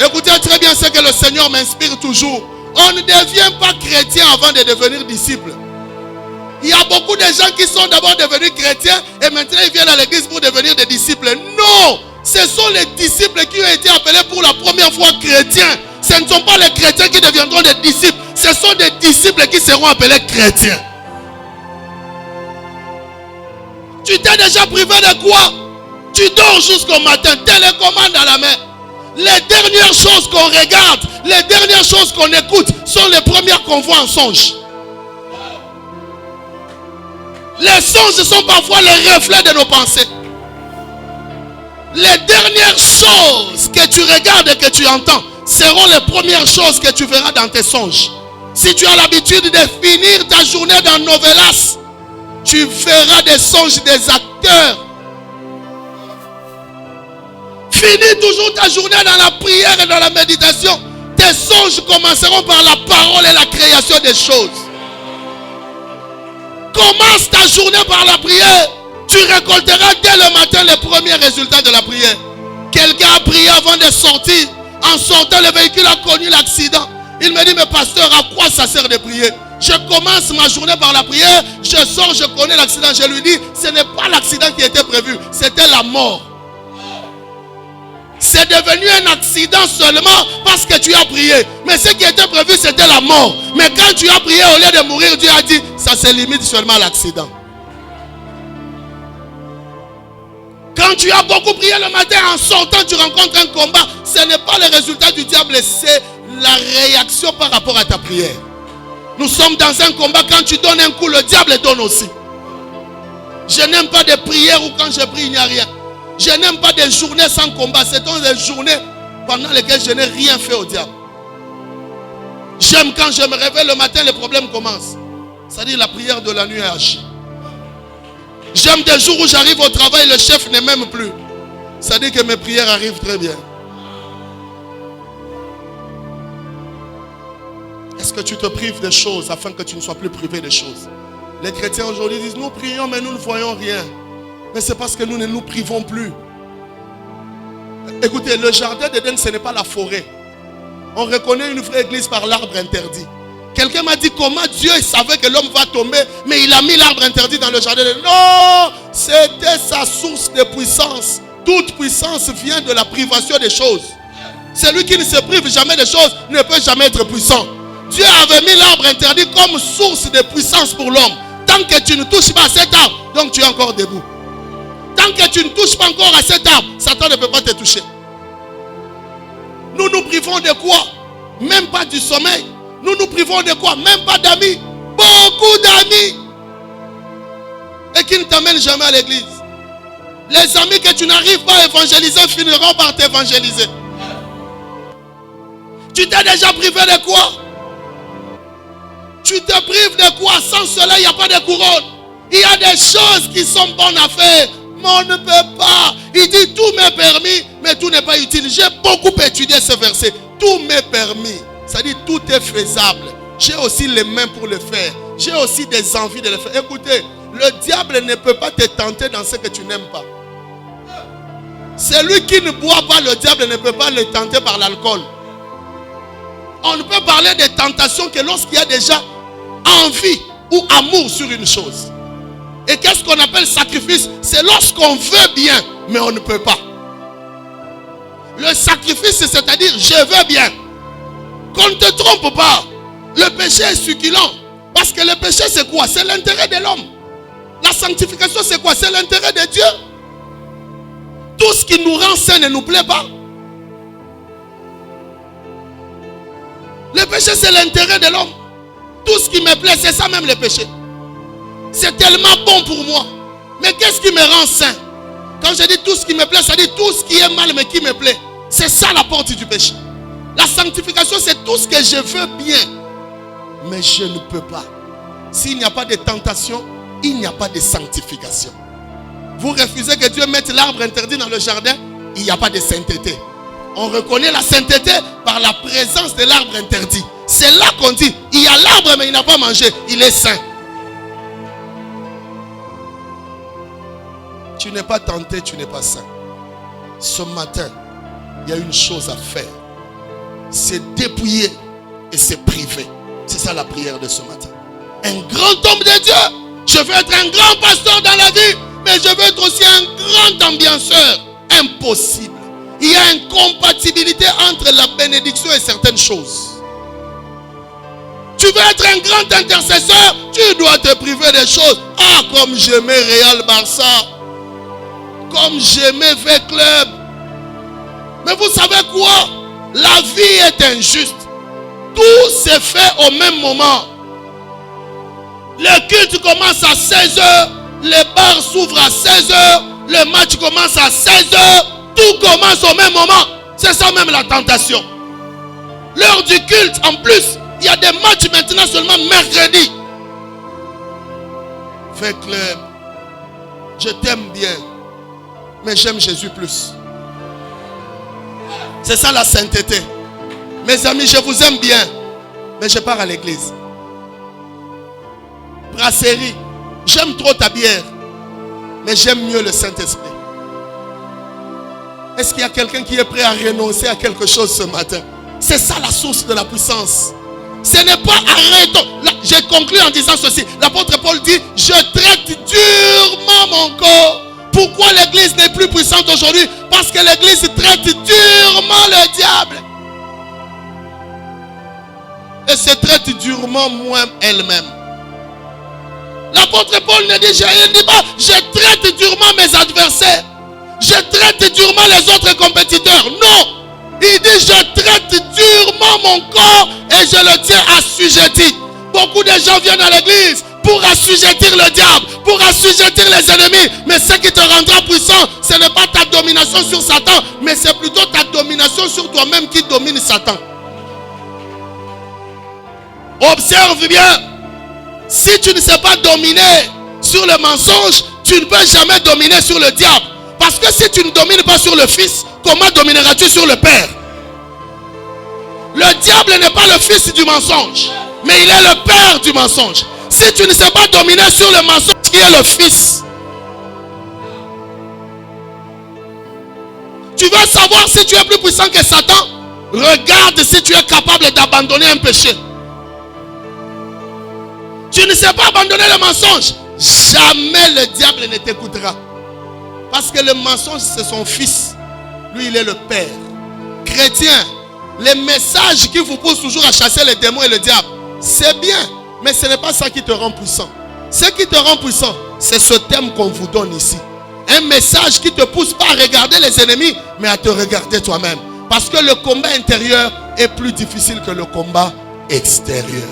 Écoutez très bien ce que le Seigneur m'inspire toujours. On ne devient pas chrétien avant de devenir disciple. Il y a beaucoup de gens qui sont d'abord devenus chrétiens et maintenant ils viennent à l'église pour devenir des disciples. Non! Ce sont les disciples qui ont été appelés pour la première fois chrétiens. Ce ne sont pas les chrétiens qui deviendront des disciples. Ce sont des disciples qui seront appelés chrétiens. Tu t'es déjà privé de quoi? Tu dors jusqu'au matin, télécommande à la main. Les dernières choses qu'on regarde, les dernières choses qu'on écoute sont les premières qu'on voit en songe. Les songes sont parfois les reflets de nos pensées. Les dernières choses que tu regardes et que tu entends seront les premières choses que tu verras dans tes songes. Si tu as l'habitude de finir ta journée dans Novelas, tu verras des songes des acteurs. Finis toujours ta journée dans la prière et dans la méditation. Tes songes commenceront par la parole et la création des choses. Commence ta journée par la prière. Tu récolteras dès le matin les premiers résultats de la prière. Quelqu'un a prié avant de sortir. En sortant, le véhicule a connu l'accident. Il me dit, mais pasteur, à quoi ça sert de prier? Je commence ma journée par la prière. Je sors, je connais l'accident. Je lui dis, ce n'est pas l'accident qui était prévu. C'était la mort. C'est devenu un accident seulement parce que tu as prié. Mais ce qui était prévu, c'était la mort. Mais quand tu as prié, au lieu de mourir, Dieu a dit, ça se limite seulement à l'accident. Quand tu as beaucoup prié le matin, en sortant, tu rencontres un combat. Ce n'est pas le résultat du diable, c'est la réaction par rapport à ta prière. Nous sommes dans un combat. Quand tu donnes un coup, le diable donne aussi. Je n'aime pas de prières où quand je prie, il n'y a rien. Je n'aime pas des journées sans combat. C'est donc des journées pendant lesquelles je n'ai rien fait au diable. J'aime quand je me réveille le matin, les problèmes commencent. C'est-à-dire la prière de la nuit a agi. J'aime des jours où j'arrive au travail, le chef n'est même plus. C'est-à-dire que mes prières arrivent très bien. Est-ce que tu te prives des choses afin que tu ne sois plus privé des choses? Les chrétiens aujourd'hui disent, nous prions mais nous ne voyons rien. Mais c'est parce que nous ne nous privons plus. Écoutez, le jardin d'Éden, ce n'est pas la forêt. On reconnaît une vraie église par l'arbre interdit. Quelqu'un m'a dit comment Dieu savait que l'homme va tomber, mais il a mis l'arbre interdit dans le jardin d'Éden. Non, c'était sa source de puissance. Toute puissance vient de la privation des choses. Celui qui ne se prive jamais des choses ne peut jamais être puissant. Dieu avait mis l'arbre interdit comme source de puissance pour l'homme. Tant que tu ne touches pas à cet arbre, donc tu es encore debout. Tant que tu ne touches pas encore à cet arbre, Satan ne peut pas te toucher. Nous nous privons de quoi? Même pas du sommeil. Nous nous privons de quoi? Même pas d'amis. Beaucoup d'amis. Et qui ne t'amènent jamais à l'église. Les amis que tu n'arrives pas à évangéliser finiront par t'évangéliser. Tu t'es déjà privé de quoi? Tu te prives de quoi? Sans cela, il n'y a pas de couronne. Il y a des choses qui sont bonnes à faire. Mais on ne peut pas. Il dit tout m'est permis, mais tout n'est pas utile. J'ai beaucoup étudié ce verset. Tout m'est permis. C'est-à-dire tout est faisable. J'ai aussi les mains pour le faire. J'ai aussi des envies de le faire. Écoutez, le diable ne peut pas te tenter dans ce que tu n'aimes pas. Celui qui ne boit pas, le diable ne peut pas le tenter par l'alcool. On ne peut parler de tentation que lorsqu'il y a déjà envie ou amour sur une chose. Et qu'est-ce qu'on appelle sacrifice? C'est lorsqu'on veut bien, mais on ne peut pas. Le sacrifice, c'est-à-dire je veux bien. Qu'on ne te trompe pas. Le péché est succulent. Parce que le péché, c'est quoi? C'est l'intérêt de l'homme. La sanctification, c'est quoi? C'est l'intérêt de Dieu. Tout ce qui nous rend saint ne nous plaît pas. Le péché, c'est l'intérêt de l'homme. Tout ce qui me plaît, c'est ça même le péché. C'est tellement bon pour moi. Mais qu'est-ce qui me rend saint? Quand je dis tout ce qui me plaît, ça dit tout ce qui est mal mais qui me plaît. C'est ça la porte du péché. La sanctification, c'est tout ce que je veux bien. Mais je ne peux pas. S'il n'y a pas de tentation, il n'y a pas de sanctification. Vous refusez que Dieu mette l'arbre interdit dans le jardin, il n'y a pas de sainteté. On reconnaît la sainteté par la présence de l'arbre interdit. C'est là qu'on dit, il y a l'arbre mais il n'a pas mangé, il est saint. Tu n'es pas tenté, tu n'es pas saint. Ce matin, il y a une chose à faire. C'est dépouiller et c'est priver. C'est ça la prière de ce matin. Un grand homme de Dieu. Je veux être un grand pasteur dans la vie, mais je veux être aussi un grand ambianceur. Impossible. Il y a une compatibilité entre la bénédiction et certaines choses. Tu veux être un grand intercesseur, tu dois te priver des choses. Ah, comme j'aimais Real Barça, comme j'aimais V-Club. Mais vous savez quoi? La vie est injuste. Tout se fait au même moment. Le culte commence à 16h, les bars s'ouvrent à 16h, le match commence à 16h, tout commence au même moment. C'est ça même la tentation. L'heure du culte, en plus, il y a des matchs maintenant seulement mercredi. Fais club, je t'aime bien, mais j'aime Jésus plus. C'est ça la sainteté. Mes amis, je vous aime bien, mais je pars à l'église. Brasserie, j'aime trop ta bière, mais j'aime mieux le Saint-Esprit. Est-ce qu'il y a quelqu'un qui est prêt à renoncer à quelque chose ce matin? C'est ça la source de la puissance. Ce n'est pas arrêtons. J'ai conclu en disant ceci. L'apôtre Paul dit, je traite durement mon corps. Pourquoi l'église n'est plus puissante aujourd'hui? Parce que l'église traite durement le diable. Et se traite durement moi elle-même. L'apôtre Paul ne dit pas, je traite durement mes adversaires. Je traite durement les autres compétiteurs. Non. Il dit, je traite durement mon corps et je le tiens assujetti. Beaucoup de gens viennent à l'église pour assujettir le diable, pour assujettir les ennemis. Mais ce qui te rendra puissant, ce n'est pas ta domination sur Satan, mais c'est plutôt ta domination sur toi-même qui domine Satan. Observe bien. Si tu ne sais pas dominer sur le mensonge, tu ne peux jamais dominer sur le diable. Parce que si tu ne domines pas sur le Fils, comment domineras-tu sur le Père? Le diable n'est pas le fils du mensonge, mais il est le père du mensonge. Si tu ne sais pas dominer sur le mensonge, qui est le fils? Tu veux savoir si tu es plus puissant que Satan? Regarde si tu es capable d'abandonner un péché. Tu ne sais pas abandonner le mensonge, jamais le diable ne t'écoutera. Parce que le mensonge, c'est son fils. Lui, il est le père. Chrétien, les messages qui vous poussent toujours à chasser les démons et le diable, c'est bien, mais ce n'est pas ça qui te rend puissant. Ce qui te rend puissant, c'est ce thème qu'on vous donne ici. Un message qui te pousse pas à regarder les ennemis, mais à te regarder toi-même. Parce que le combat intérieur est plus difficile que le combat extérieur.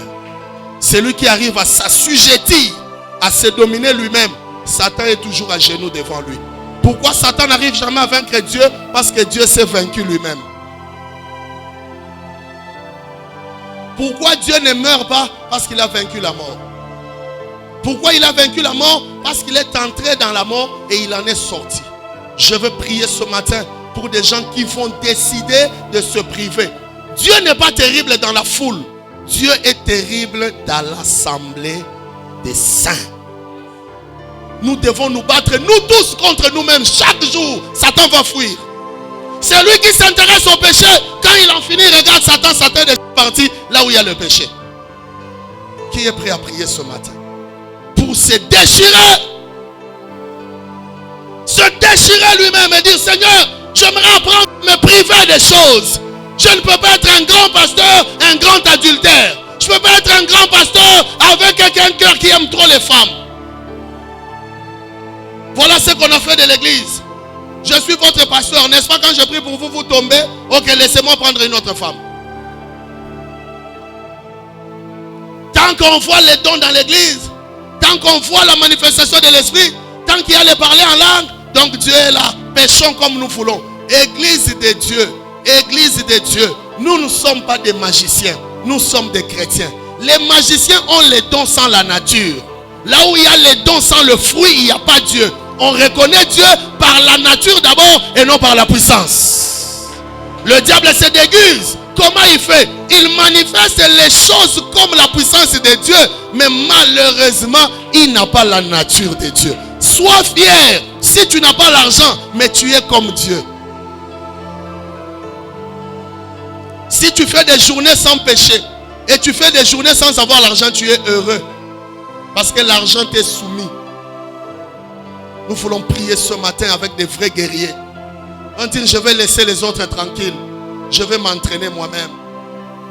Celui qui arrive à s'assujettir, à se dominer lui-même, Satan est toujours à genoux devant lui. Pourquoi Satan n'arrive jamais à vaincre Dieu? Parce que Dieu s'est vaincu lui-même. Pourquoi Dieu ne meurt pas? Parce qu'il a vaincu la mort. Pourquoi il a vaincu la mort? Parce qu'il est entré dans la mort et il en est sorti. Je veux prier ce matin pour des gens qui vont décider de se priver. Dieu n'est pas terrible dans la foule. Dieu est terrible dans l'assemblée des saints. Nous devons nous battre, nous tous, contre nous-mêmes. Chaque jour, Satan va fuir. C'est lui qui s'intéresse au péché. Quand il en finit, regarde Satan, Satan est parti là où il y a le péché. Qui est prêt à prier ce matin? Pour se déchirer. Se déchirer lui-même et dire, Seigneur, j'aimerais apprendre à me priver des choses. Je ne peux pas être un grand pasteur, un grand adultère. Je ne peux pas être un grand pasteur avec un cœur qui aime trop les femmes. Voilà ce qu'on a fait de l'église. Je suis votre pasteur, n'est-ce pas? Quand je prie pour vous, vous tombez. Ok, laissez-moi prendre une autre femme. Tant qu'on voit les dons dans l'église, tant qu'on voit la manifestation de l'esprit, tant qu'il y a les parler en langue, donc Dieu est là. Péchons comme nous voulons. Église de Dieu. Église de Dieu. Nous ne sommes pas des magiciens. Nous sommes des chrétiens. Les magiciens ont les dons sans la nature. Là où il y a les dons sans le fruit, il n'y a pas Dieu. on reconnaît Dieu par la nature d'abord et non par la puissance. Le diable se déguise. Comment il fait? Il manifeste les choses comme la puissance de Dieu, mais malheureusement, il n'a pas la nature de Dieu. Sois fier si tu n'as pas l'argent, mais tu es comme Dieu. Si tu fais des journées sans péché et tu fais des journées sans avoir l'argent, tu es heureux. Parce que l'argent t'est soumis. Nous voulons prier ce matin avec des vrais guerriers. On dit, je vais laisser les autres tranquilles. Je vais m'entraîner moi-même.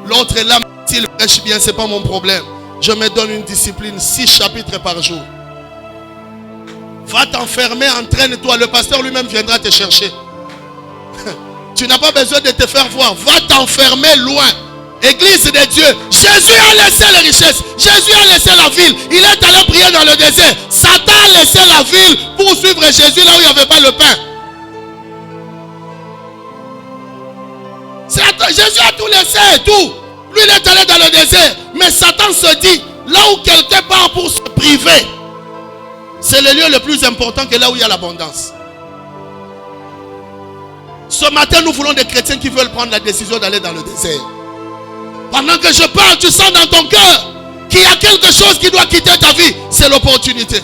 L'autre est là, s'il prêche bien, ce n'est pas mon problème. Je me donne une discipline, 6 chapitres par jour. Va t'enfermer, entraîne-toi. Le pasteur lui-même viendra te chercher. Tu n'as pas besoin de te faire voir. Va t'enfermer loin. Église de Dieu. Jésus a laissé les richesses. Jésus a laissé la ville. Il est allé prier dans le désert. Satan a laissé la ville pour suivre Jésus là où il n'y avait pas le pain. Jésus a tout laissé, tout. Lui, il est allé dans le désert. Mais Satan se dit, là où quelqu'un part pour se priver, c'est le lieu le plus important que là où il y a l'abondance. Ce matin, nous voulons des chrétiens qui veulent prendre la décision d'aller dans le désert. Pendant que je parle, tu sens dans ton cœur qu'il y a quelque chose qui doit quitter ta vie. C'est l'opportunité.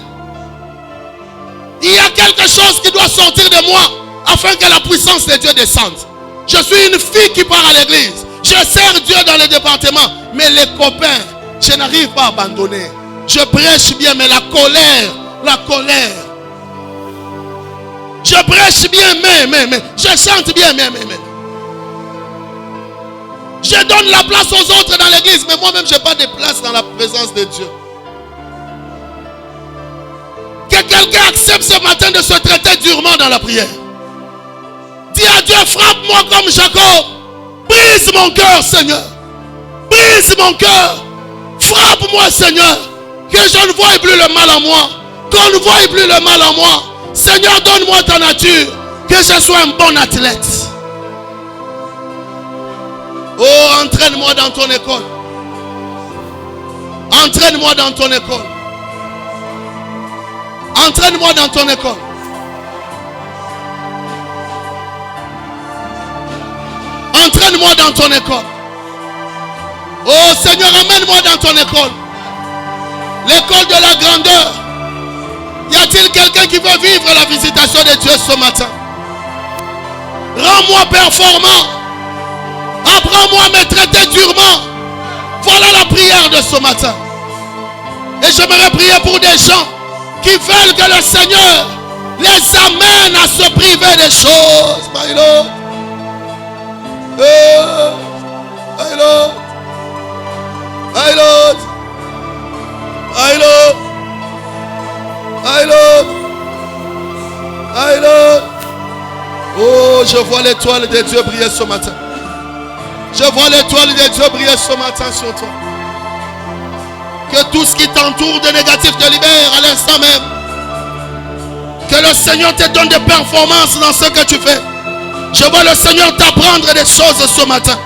Il y a quelque chose qui doit sortir de moi afin que la puissance de Dieu descende. Je suis une fille qui part à l'église. Je sers Dieu dans le département. Mais les copains, je n'arrive pas à abandonner. Je prêche bien, mais la colère. Je prêche bien, mais. Je chante bien, mais. Je donne la place aux autres dans l'église, mais moi-même, je n'ai pas de place dans la présence de Dieu. Que quelqu'un accepte ce matin de se traiter durement dans la prière. Dis à Dieu, frappe-moi comme Jacob. Brise mon cœur, Seigneur. Brise mon cœur. Frappe-moi, Seigneur. Que je ne voie plus le mal en moi. Qu'on ne voie plus le mal en moi. Seigneur, donne-moi ta nature. Que je sois un bon athlète. Oh, entraîne-moi dans ton école. Entraîne-moi dans ton école. Entraîne-moi dans ton école. Entraîne-moi dans ton école. Oh Seigneur, amène-moi dans ton école. L'école de la grandeur. Y a-t-il quelqu'un qui veut vivre la visitation de Dieu ce matin? Rends-moi performant. Apprends-moi à me traiter durement. Voilà la prière de ce matin. Et j'aimerais prier pour des gens qui veulent que le Seigneur les amène à se priver des choses. My Lord. My Lord. My Lord. My Lord. My Lord. My Lord. Oh, je vois l'étoile de Dieu briller ce matin. Je vois l'étoile de Dieu briller ce matin sur toi. Que tout ce qui t'entoure de négatif te libère à l'instant même. Que le Seigneur te donne des performances dans ce que tu fais. Je vois le Seigneur t'apprendre des choses ce matin.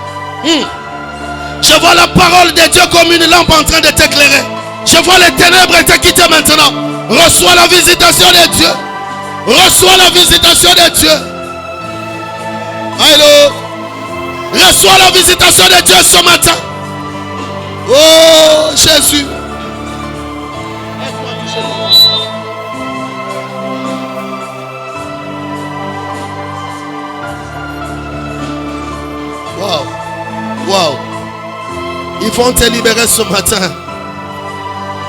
Je vois la parole de Dieu comme une lampe en train de t'éclairer. Je vois les ténèbres te quitter maintenant. Reçois la visitation de Dieu. Reçois la visitation de Dieu. Allô. Reçois la visitation de Dieu ce matin. Oh Jésus. Wow. Wow. Ils vont te libérer ce matin.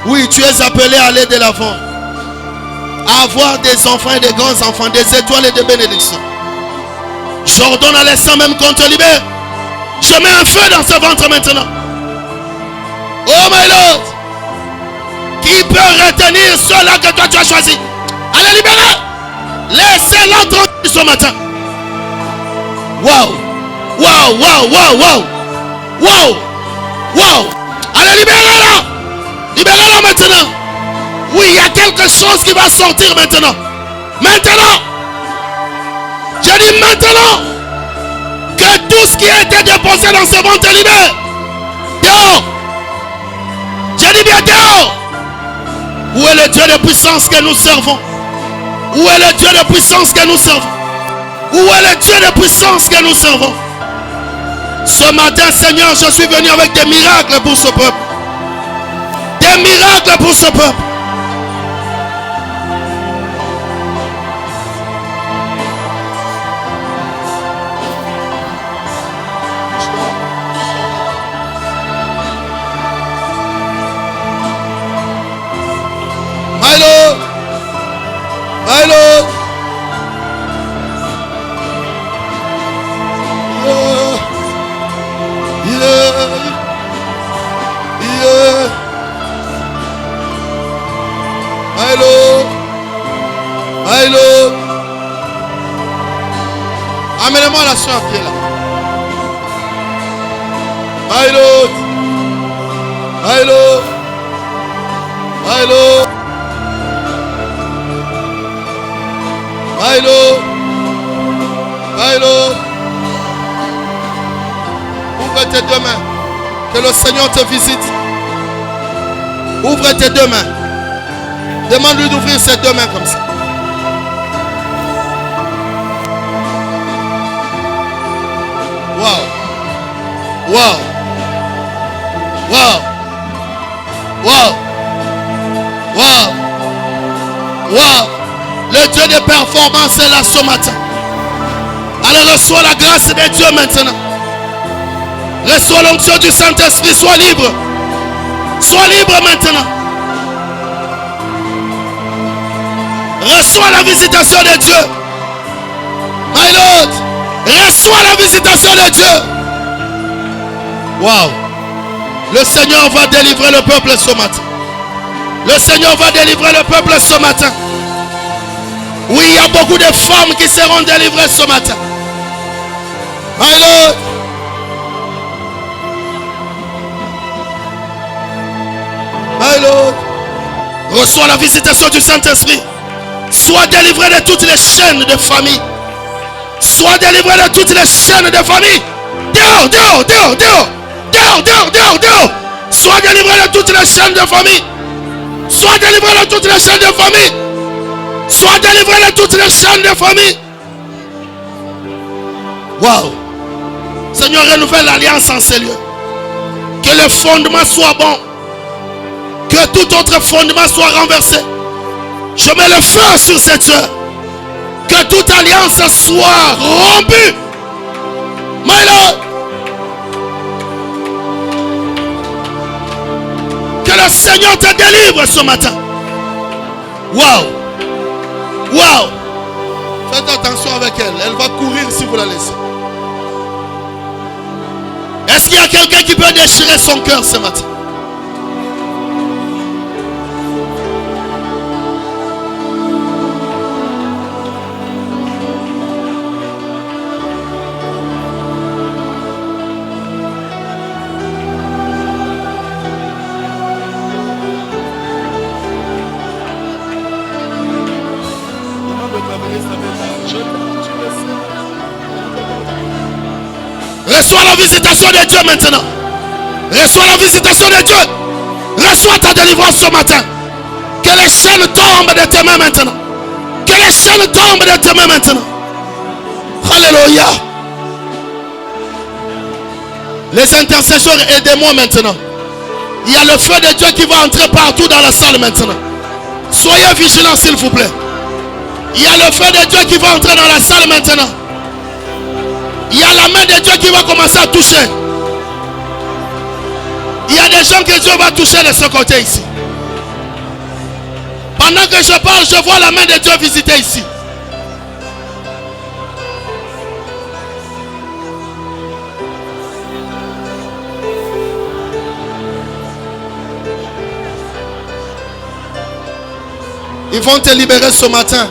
Oui, tu es appelé à aller de l'avant. À avoir des enfants et des grands enfants, des étoiles et des bénédictions. J'ordonne à l'instant même qu'on te libère. Je mets un feu dans ce ventre maintenant. Oh my Lord. Qui peut retenir ceux-là que toi tu as choisi? Allez libérer. Laissez-la tranquille ce matin. Wow. Wow, wow, wow, wow. Wow. Wow. Allez libérez-la. Libérez-la maintenant. Oui, il y a quelque chose qui va sortir maintenant. Maintenant. Je dis maintenant. Que tout ce qui a été déposé dans ce ventre est libéré. Dehors. Je dis bien dehors. Où est le Dieu de puissance que nous servons? Où est le Dieu de puissance que nous servons? Où est le Dieu de puissance que nous servons? Ce matin, Seigneur, je suis venu avec des miracles pour ce peuple. Des miracles pour ce peuple. My Lord. My Lord. My Lord. My Lord. Amenez-moi la soeur qui est là. My Lord. My Lord. My Lord. My Lord. My Lord. Ouvre tes deux mains. Que le Seigneur te visite. Ouvre tes deux mains. Demande-lui d'ouvrir ses deux mains comme ça. Wow. Wow. Wow. Wow. Wow. Wow. Le Dieu de performance est là ce matin. Allez, reçois la grâce de Dieu maintenant. Reçois l'onction du Saint-Esprit. Sois libre. Sois libre maintenant. Reçois la visitation de Dieu. My Lord. Reçois la visitation de Dieu. Wow. Le Seigneur va délivrer le peuple ce matin. Le Seigneur va délivrer le peuple ce matin. Oui, il y a beaucoup de femmes qui seront délivrées ce matin. My Lord. My Lord. Reçois la visitation du Saint-Esprit. Sois délivré de toutes les chaînes de famille. Sois délivré de toutes les chaînes de famille. Dehors, dehors, dehors, dehors. Dehors, dehors, dehors, dehors. Sois délivré de toutes les chaînes de famille. Sois délivré de toutes les chaînes de famille. Sois délivré de toutes les chaînes de famille. Waouh. Seigneur, renouvelle l'alliance en ces lieux. Que le fondement soit bon. Que tout autre fondement soit renversé. Je mets le feu sur cette heure. Que toute alliance soit rompue. My Lord. Que le Seigneur te délivre ce matin. Waouh. Waouh. Faites attention avec elle. Elle va courir si vous la laissez. Est-ce qu'il y a quelqu'un qui peut déchirer son cœur ce matin? Reçois la visitation de Dieu maintenant. Reçois la visitation de Dieu. Reçois ta délivrance ce matin. Que les chaînes tombent de tes mains maintenant. Que les chaînes tombent de tes mains maintenant. Alléluia. Les intercesseurs, aidez-moi maintenant. Il y a le feu de Dieu qui va entrer partout dans la salle maintenant. Soyez vigilants s'il vous plaît. Il y a le feu de Dieu qui va entrer dans la salle maintenant. Il y a la main de Dieu qui va commencer à toucher. Il y a des gens que Dieu va toucher de ce côté ici. Pendant que je parle, je vois la main de Dieu visiter ici. Ils vont te libérer ce matin.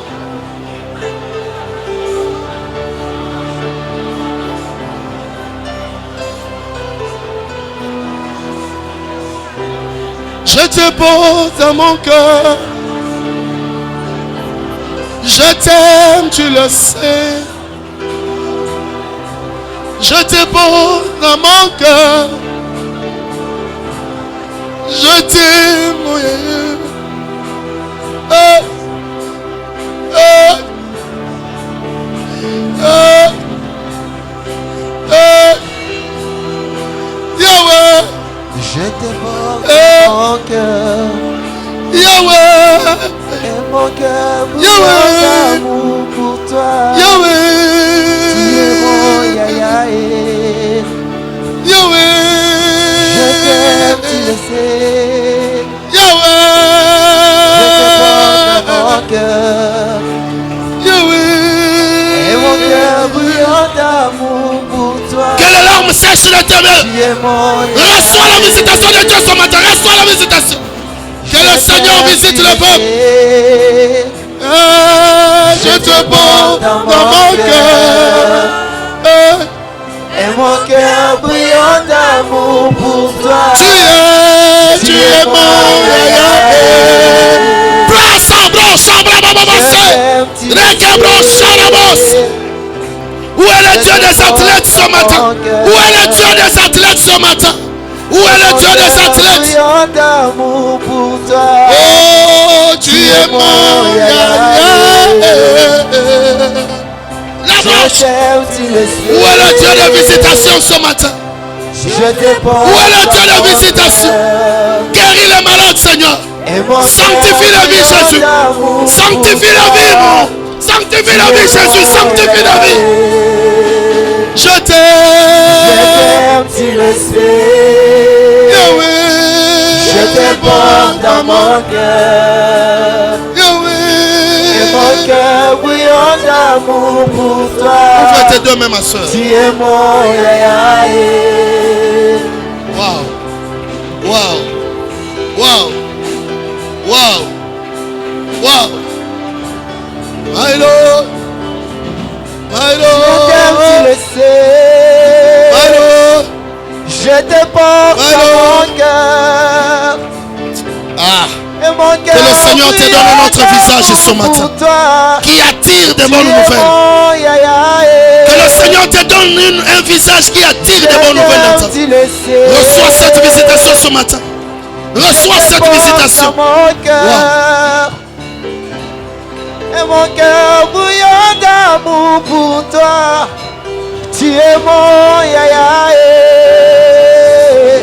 Je te porte dans mon cœur. Je t'aime, tu le sais. Je te porte dans mon cœur. Je t'aime, oh, yeah. Oh, oh. mon cœur. Yahweh, Et mon cœur Yahweh, d'amour pour toi. Yahweh, Tu es mon Yahweh. Yahweh, Je t'aime, tu le sais. Yahweh, Je te porte dans mon cœur. Yahweh. Et mon cœur brûlant d'amour pour toi. Que les larmes sèchent l'éternel. Tu es mon Reçois la visitation de Dieu ce matin. Reçois la visitation. Que le Seigneur visite le peuple. Je te porte dans mon cœur. Et mon cœur brillant d'amour pour toi. Tu es mon Yahweh. Où est le Dieu des athlètes ce matin? Où est le Dieu des athlètes ce matin? Où est le Dieu des athlètes? D'amour pour toi. Oh, tu es mon Yahweh. La branche. Où est le Dieu de visitation ce matin? Où est le Dieu de visitation? Guéris les malades, Seigneur. Sanctifie la vie, Jésus. Sanctifie la vie, mon. Sanctifie la vie, Jésus. Sanctifie la vie. Je t'aime, tu le sais. Yahweh. Je te porte dans mon cœur. Yahweh. Et mon cœur brillant d'amour pour toi. Ouvre tes deux mains, ma soeur. Tu es mon Yahweh. Wow. Wow. Wow. Wow. Wow. My Lord. My Je t'aime, tu Lord. le sais. My Lord. Je te porte dans mon cœur. Ah. Et mon cœur Que le Seigneur te donne un autre visage ce matin. Qui attire de bonnes nouvelles. Que le Seigneur te donne un visage qui attire de bonnes nouvelles dans ta vie. Reçois cette visitation ce matin. Reçois cette visitation. Mon cœur. Et mon cœur bouillant d'amour pour toi. Tu es mon Yahweh.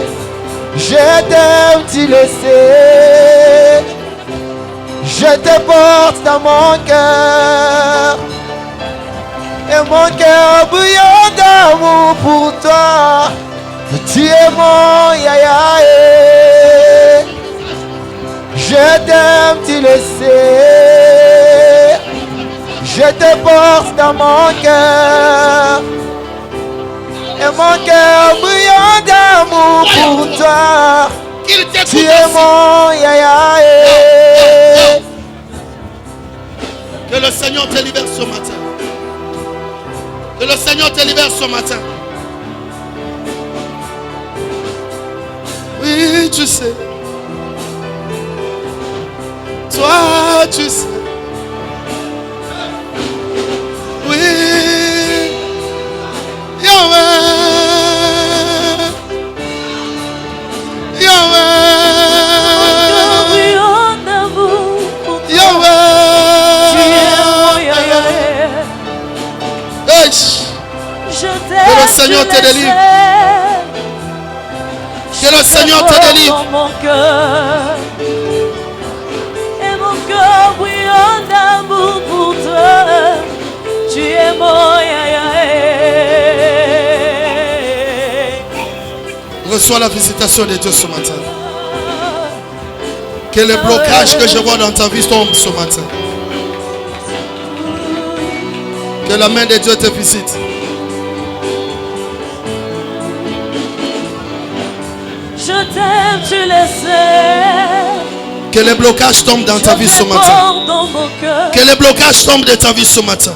Je t'aime, tu le sais. Je te porte dans mon cœur. Et mon cœur bouillant d'amour pour toi. Tu es mon Yahweh. Je t'aime, tu le sais. Je te porte dans mon cœur. Et mon cœur brillant d'amour pour toi. Tu es mon Yahweh. Que le Seigneur te libère ce matin. Que le Seigneur te libère ce matin. Oui, tu sais. Toi, tu sais. Oui. Yahweh. Yahweh. Que le Seigneur te délivre. Que le Seigneur te délivre. Mon cœur. Et mon cœur brillant d'amour pour toi. Tu es mon Yahweh. Reçois la visitation de Dieu ce matin. Que les blocages que je vois dans ta vie tombent ce matin. Que la main de Dieu te visite. Je t'aime, tu le sais. Que les blocages tombent dans ta vie ce matin. Que les blocages tombent de ta vie ce matin.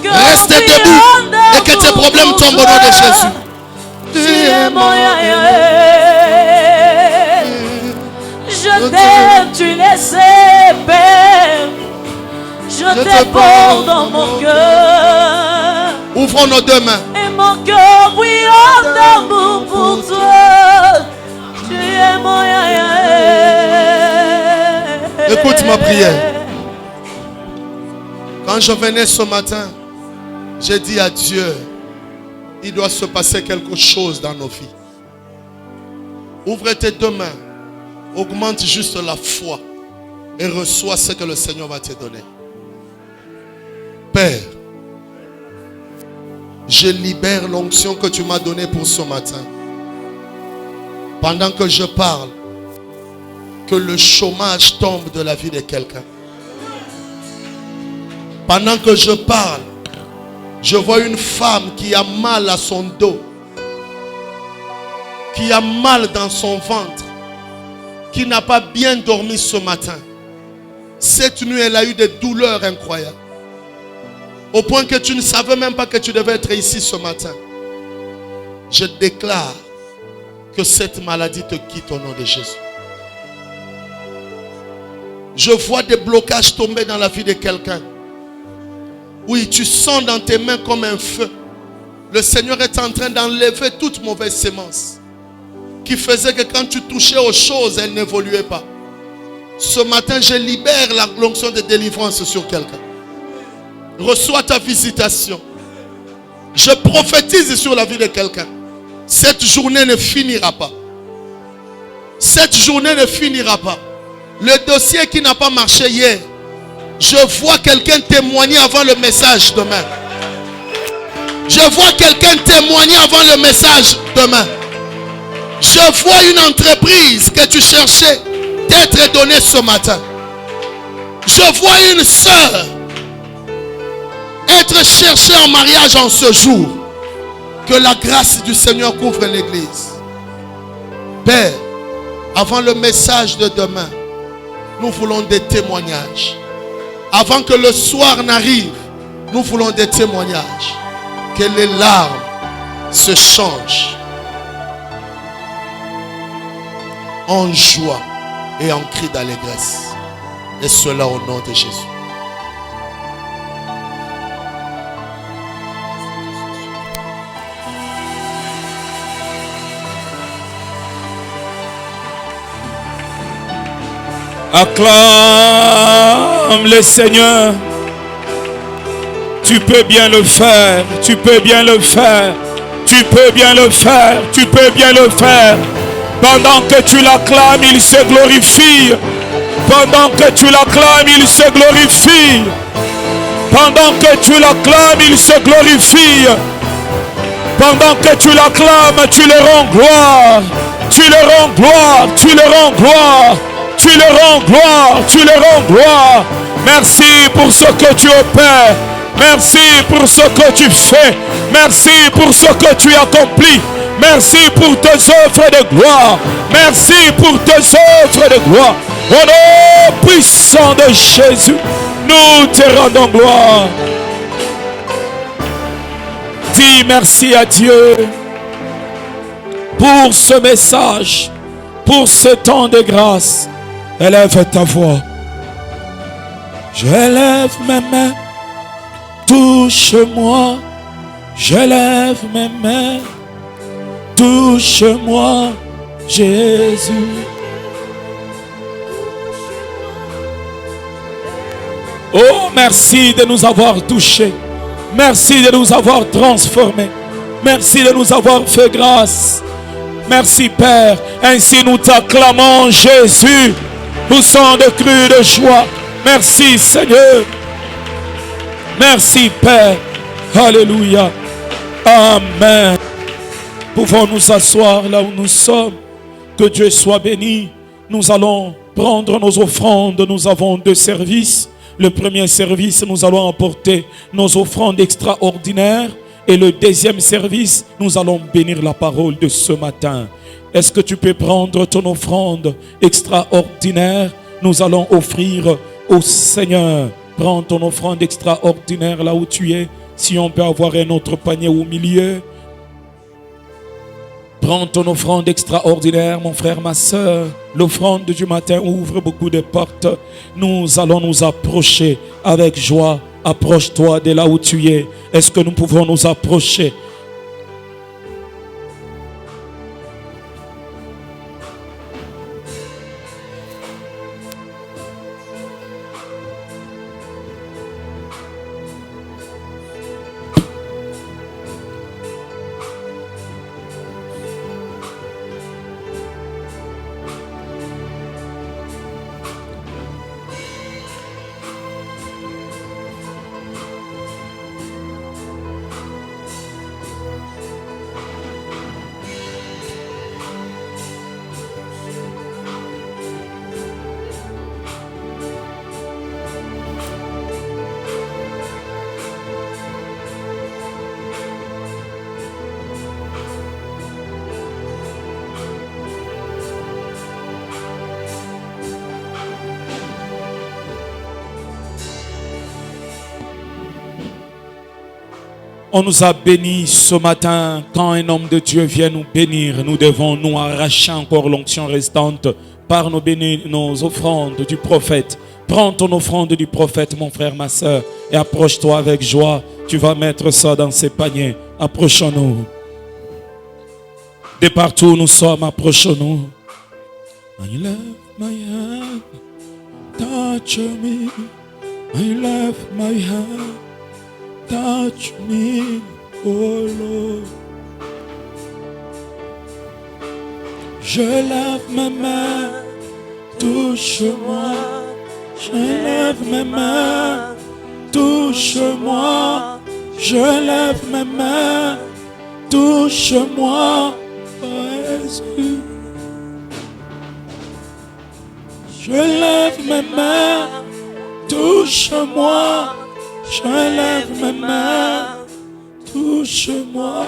Reste debout et que tes problèmes tombent au nom de Jésus. Tu es mon Yahweh. Je t'aime, tu le sais, Père. Je te porte dans mon cœur. Ouvrons nos deux mains. Et mon cœur brillant d'amour pour toi. Tu es mon Yahweh. Écoute ma prière. Quand je venais ce matin, j'ai dit à Dieu, il doit se passer quelque chose dans nos vies. Ouvre tes deux mains Augmente juste la foi et reçois ce que le Seigneur va te donner. Père, je libère l'onction que tu m'as donnée pour ce matin. Pendant que je parle, que le chômage tombe de la vie de quelqu'un. Pendant que je parle, je vois une femme qui a mal à son dos, qui a mal dans son ventre, qui n'a pas bien dormi ce matin. Cette nuit, elle a eu des douleurs incroyables. Au point que tu ne savais même pas que tu devais être ici ce matin. Je déclare que cette maladie te quitte au nom de Jésus. Je vois des blocages tomber dans la vie de quelqu'un. Oui, tu sens dans tes mains comme un feu. Le Seigneur est en train d'enlever toute mauvaise sémence qui faisait que quand tu touchais aux choses, elles n'évoluaient pas. Ce matin, je libère l'onction de délivrance sur quelqu'un. Reçois ta visitation. Je prophétise sur la vie de quelqu'un. Cette journée ne finira pas. Cette journée ne finira pas. Le dossier qui n'a pas marché hier, je vois quelqu'un témoigner avant le message demain. Je vois quelqu'un témoigner avant le message demain. Je vois une entreprise que tu cherchais d'être donnée ce matin. Je vois une sœur être cherchée en mariage en ce jour. Que la grâce du Seigneur couvre l'église. Père, avant le message de demain, nous voulons des témoignages. Avant que le soir n'arrive, nous voulons des témoignages. Que les larmes se changent en joie et en cri d'allégresse. Et cela au nom de Jésus. Acclame le Seigneur. Tu peux bien le faire. Tu peux bien le faire. Tu peux bien le faire. Tu peux bien le faire. Pendant que tu l'acclames, il se glorifie. Pendant que tu l'acclames, il se glorifie. Pendant que tu l'acclames, il se glorifie. Pendant que tu l'acclames, tu le rends gloire. Tu le rends gloire. Tu le rends gloire. Tu le rends gloire, tu le rends gloire. Merci pour ce que tu opères. Merci pour ce que tu fais. Merci pour ce que tu accomplis. Merci pour tes œuvres de gloire. Merci pour tes œuvres de gloire. Au nom puissant de Jésus, nous te rendons gloire. Dis merci à Dieu pour ce message, pour ce temps de grâce. Élève ta voix. Je lève mes mains. Touche-moi. Je lève mes mains. Touche-moi, Jésus. Oh, merci de nous avoir touchés. Merci de nous avoir transformés. Merci de nous avoir fait grâce. Merci, Père. Ainsi nous t'acclamons, Jésus. Nous sommes de cris de joie. Merci, Seigneur. Merci, Père. Alléluia. Amen. Pouvons nous asseoir là où nous sommes. Que Dieu soit béni. Nous allons prendre nos offrandes. Nous avons deux services. Le premier service, nous allons apporter nos offrandes extraordinaires. Et le deuxième service, nous allons bénir la parole de ce matin. Est-ce que tu peux prendre ton offrande extraordinaire? Nous allons offrir au Seigneur. Prends ton offrande extraordinaire là où tu es. Si on peut avoir un autre panier au milieu. Prends ton offrande extraordinaire, mon frère, ma soeur. L'offrande du matin ouvre beaucoup de portes. Nous allons nous approcher avec joie. Approche-toi de là où tu es. Est-ce que nous pouvons nous approcher? On nous a bénis ce matin. Quand un homme de Dieu vient nous bénir, nous devons nous arracher encore l'onction restante par nos offrandes du prophète. Prends ton offrande du prophète, mon frère, ma soeur, et approche-toi avec joie. Tu vas mettre ça dans ces paniers. Approchons-nous. De partout où nous sommes, approchons-nous. I love my hand, touch me. I love my hand, touch me, oh Lord. Je lève mes mains, touche-moi. Je lève mes mains, touche-moi. Je lève mes mains, touche-moi, oh Jésus. Je lève mes mains, touche-moi. Je lève mes mains, touche-moi.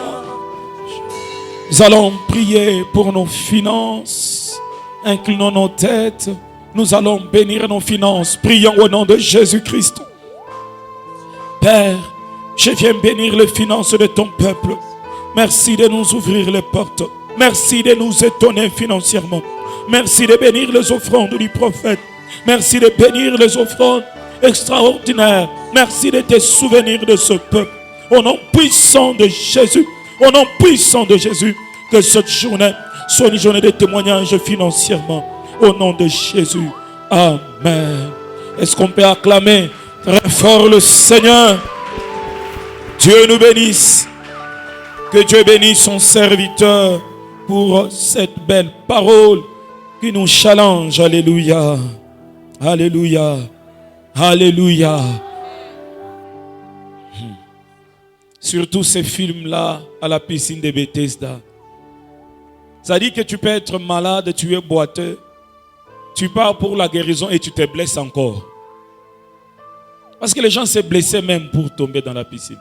Nous allons prier pour nos finances. Inclinons nos têtes. Nous allons bénir nos finances. Prions au nom de Jésus-Christ. Père, je viens bénir les finances de ton peuple. Merci de nous ouvrir les portes. Merci de nous étonner financièrement. Merci de bénir les offrandes du prophète. Merci de bénir les offrandes extraordinaires. Merci de te souvenir de ce peuple. Au nom puissant de Jésus. Au nom puissant de Jésus. Que cette journée soit une journée de témoignage financièrement. Au nom de Jésus. Amen. Est-ce qu'on peut acclamer très fort le Seigneur? Dieu nous bénisse. Que Dieu bénisse son serviteur pour cette belle parole qui nous challenge. Alléluia. Alléluia. Alléluia. Surtout ces films-là à la piscine de Bethesda. Ça dit que tu peux être malade, tu es boiteux. Tu pars pour la guérison et tu te blesses encore. Parce que les gens se blessaient même pour tomber dans la piscine.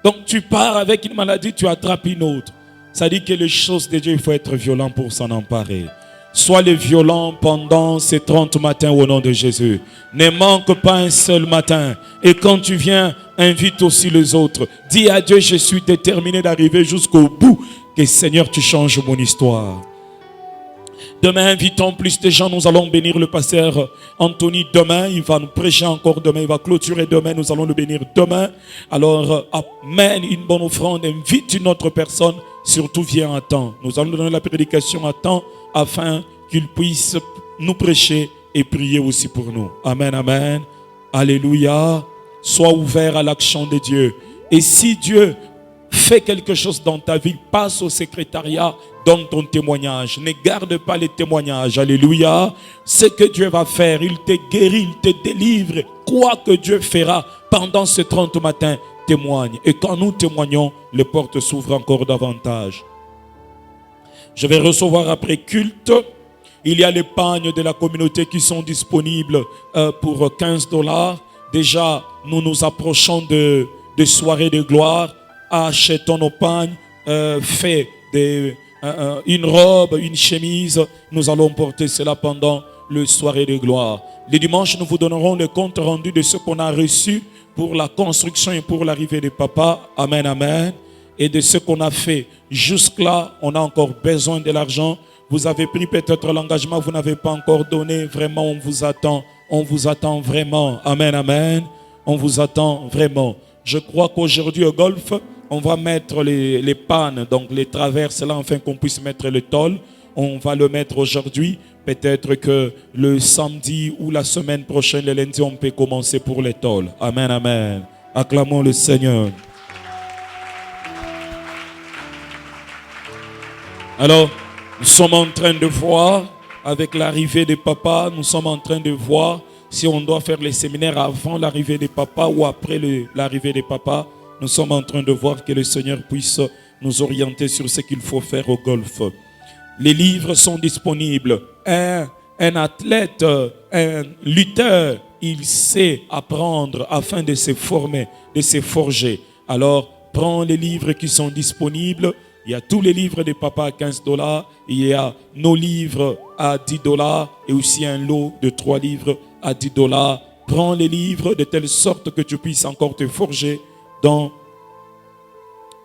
Donc tu pars avec une maladie, tu attrapes une autre. Ça dit que les choses de Dieu, il faut être violent pour s'en emparer. Sois le violent pendant ces 30 matins au nom de Jésus. Ne manque pas un seul matin. Et quand tu viens, invite aussi les autres. Dis à Dieu, je suis déterminé d'arriver jusqu'au bout. Que Seigneur, tu changes mon histoire. Demain, invitons plus de gens. Nous allons bénir le pasteur Anthony demain. Il va nous prêcher encore demain. Il va clôturer demain. Nous allons le bénir demain. Alors, amène une bonne offrande. Invite une autre personne. Surtout, viens à temps. Nous allons donner la prédication à temps afin qu'il puisse nous prêcher et prier aussi pour nous. Amen, amen. Alléluia. Sois ouvert à l'action de Dieu. Et si Dieu fait quelque chose dans ta vie, passe au secrétariat, donne ton témoignage. Ne garde pas les témoignages. Alléluia. Ce que Dieu va faire, il te guérit, il te délivre. Quoi que Dieu fera pendant ce 30 matins, témoigne. Et quand nous témoignons, les portes s'ouvrent encore davantage. Je vais recevoir après culte. Il y a les pagnes de la communauté qui sont disponibles pour $15. Déjà, nous nous approchons de soirées de gloire. Achetons nos pagnes, fais une robe, une chemise. Nous allons porter cela pendant le soirée de gloire. Les dimanches, nous vous donnerons le compte rendu de ce qu'on a reçu pour la construction et pour l'arrivée de papa. Amen, amen. Et de ce qu'on a fait jusque-là, on a encore besoin de l'argent. Vous avez pris peut-être l'engagement, vous n'avez pas encore donné. Vraiment, on vous attend. On vous attend vraiment. Amen, amen. On vous attend vraiment. Je crois qu'aujourd'hui au golf, on va mettre les pannes, donc les traverses là, afin qu'on puisse mettre le tôle. On va le mettre aujourd'hui. Peut-être que le samedi ou la semaine prochaine, le lundi, on peut commencer pour les tôles. Amen, amen. Acclamons le Seigneur. Alors, nous sommes en train de voir, avec l'arrivée de papa, nous sommes en train de voir si on doit faire les séminaires avant l'arrivée de papa ou après l'arrivée de papa. Nous sommes en train de voir que le Seigneur puisse nous orienter sur ce qu'il faut faire au golf. Les livres sont disponibles. Un athlète, un lutteur, il sait apprendre afin de se former, de se forger. Alors, prends les livres qui sont disponibles. Il y a tous les livres de papa à $15. Il y a nos livres à $10 et aussi un lot de 3 livres à $10. Prends les livres de telle sorte que tu puisses encore te forger dans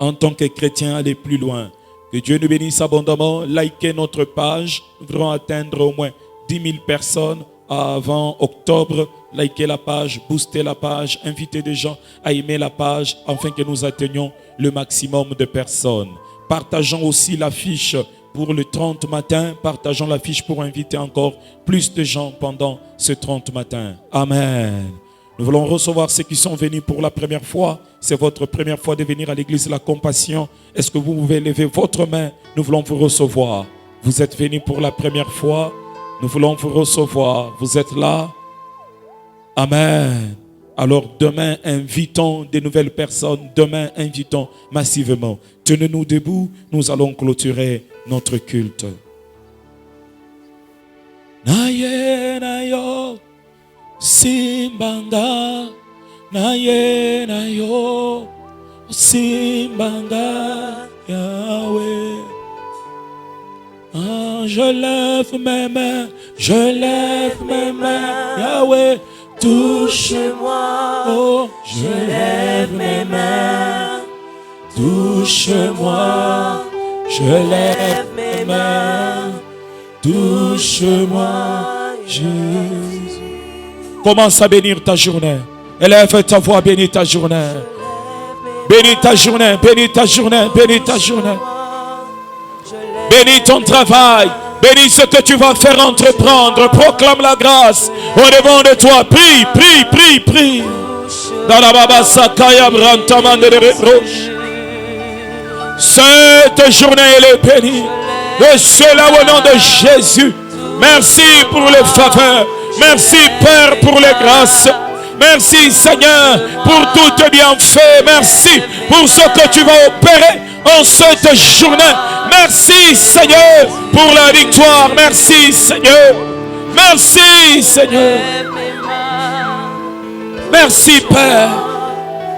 en tant que chrétiens, aller plus loin. Que Dieu nous bénisse abondamment. Likez notre page. Nous voudrons atteindre au moins 10 000 personnes avant octobre. Likez la page, boostez la page, invitez des gens à aimer la page afin que nous atteignions le maximum de personnes. Partageons aussi l'affiche pour le 30 matin. Partageons l'affiche pour inviter encore plus de gens pendant ce 30 matin. Amen. Nous voulons recevoir ceux qui sont venus pour la première fois. C'est votre première fois de venir à l'église de la Compassion. Est-ce que vous pouvez lever votre main? Nous voulons vous recevoir. Vous êtes venus pour la première fois. Nous voulons vous recevoir. Vous êtes là? Amen. Alors demain, invitons de nouvelles personnes. Demain, invitons massivement. Tenez-nous debout. Nous allons clôturer notre culte. Naye nayo simbanga, naye nayo simbanga Yahweh. Ah, je lève mes mains, Yahweh. Touche-moi, oh, je lève mes mains. Touche-moi, je lève mes mains. Touche-moi, Jésus. Commence à bénir ta journée. Élève ta voix, bénis ta journée. Bénis ta journée, bénis ta journée, bénis ta journée. Bénis ton travail. Bénis ce que tu vas faire entreprendre. Proclame la grâce au-devant de toi. Prie, prie, prie, prie. Cette journée, elle est bénie. De cela au nom de Jésus. Merci pour les faveurs. Merci Père pour les grâces. Merci Seigneur pour tous tes bienfaits. Merci pour ce que tu vas opérer en cette journée. Merci Seigneur pour la victoire. Merci Seigneur. Merci Seigneur. Merci Père.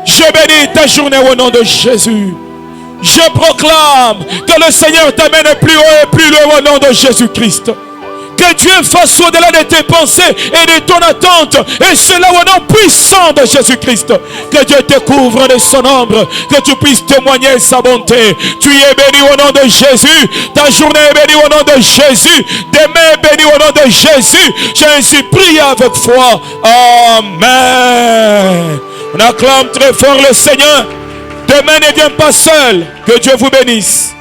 Je bénis ta journée au nom de Jésus. Je proclame que le Seigneur t'amène plus haut et plus loin au nom de Jésus-Christ. Que Dieu fasse au-delà de tes pensées et de ton attente. Et cela au nom puissant de Jésus-Christ. Que Dieu te couvre de son ombre. Que tu puisses témoigner sa bonté. Tu es béni au nom de Jésus. Ta journée est bénie au nom de Jésus. Demain est béni au nom de Jésus. J'ai ainsi prié avec foi. Amen. On acclame très fort le Seigneur. Demain ne viens pas seul. Que Dieu vous bénisse.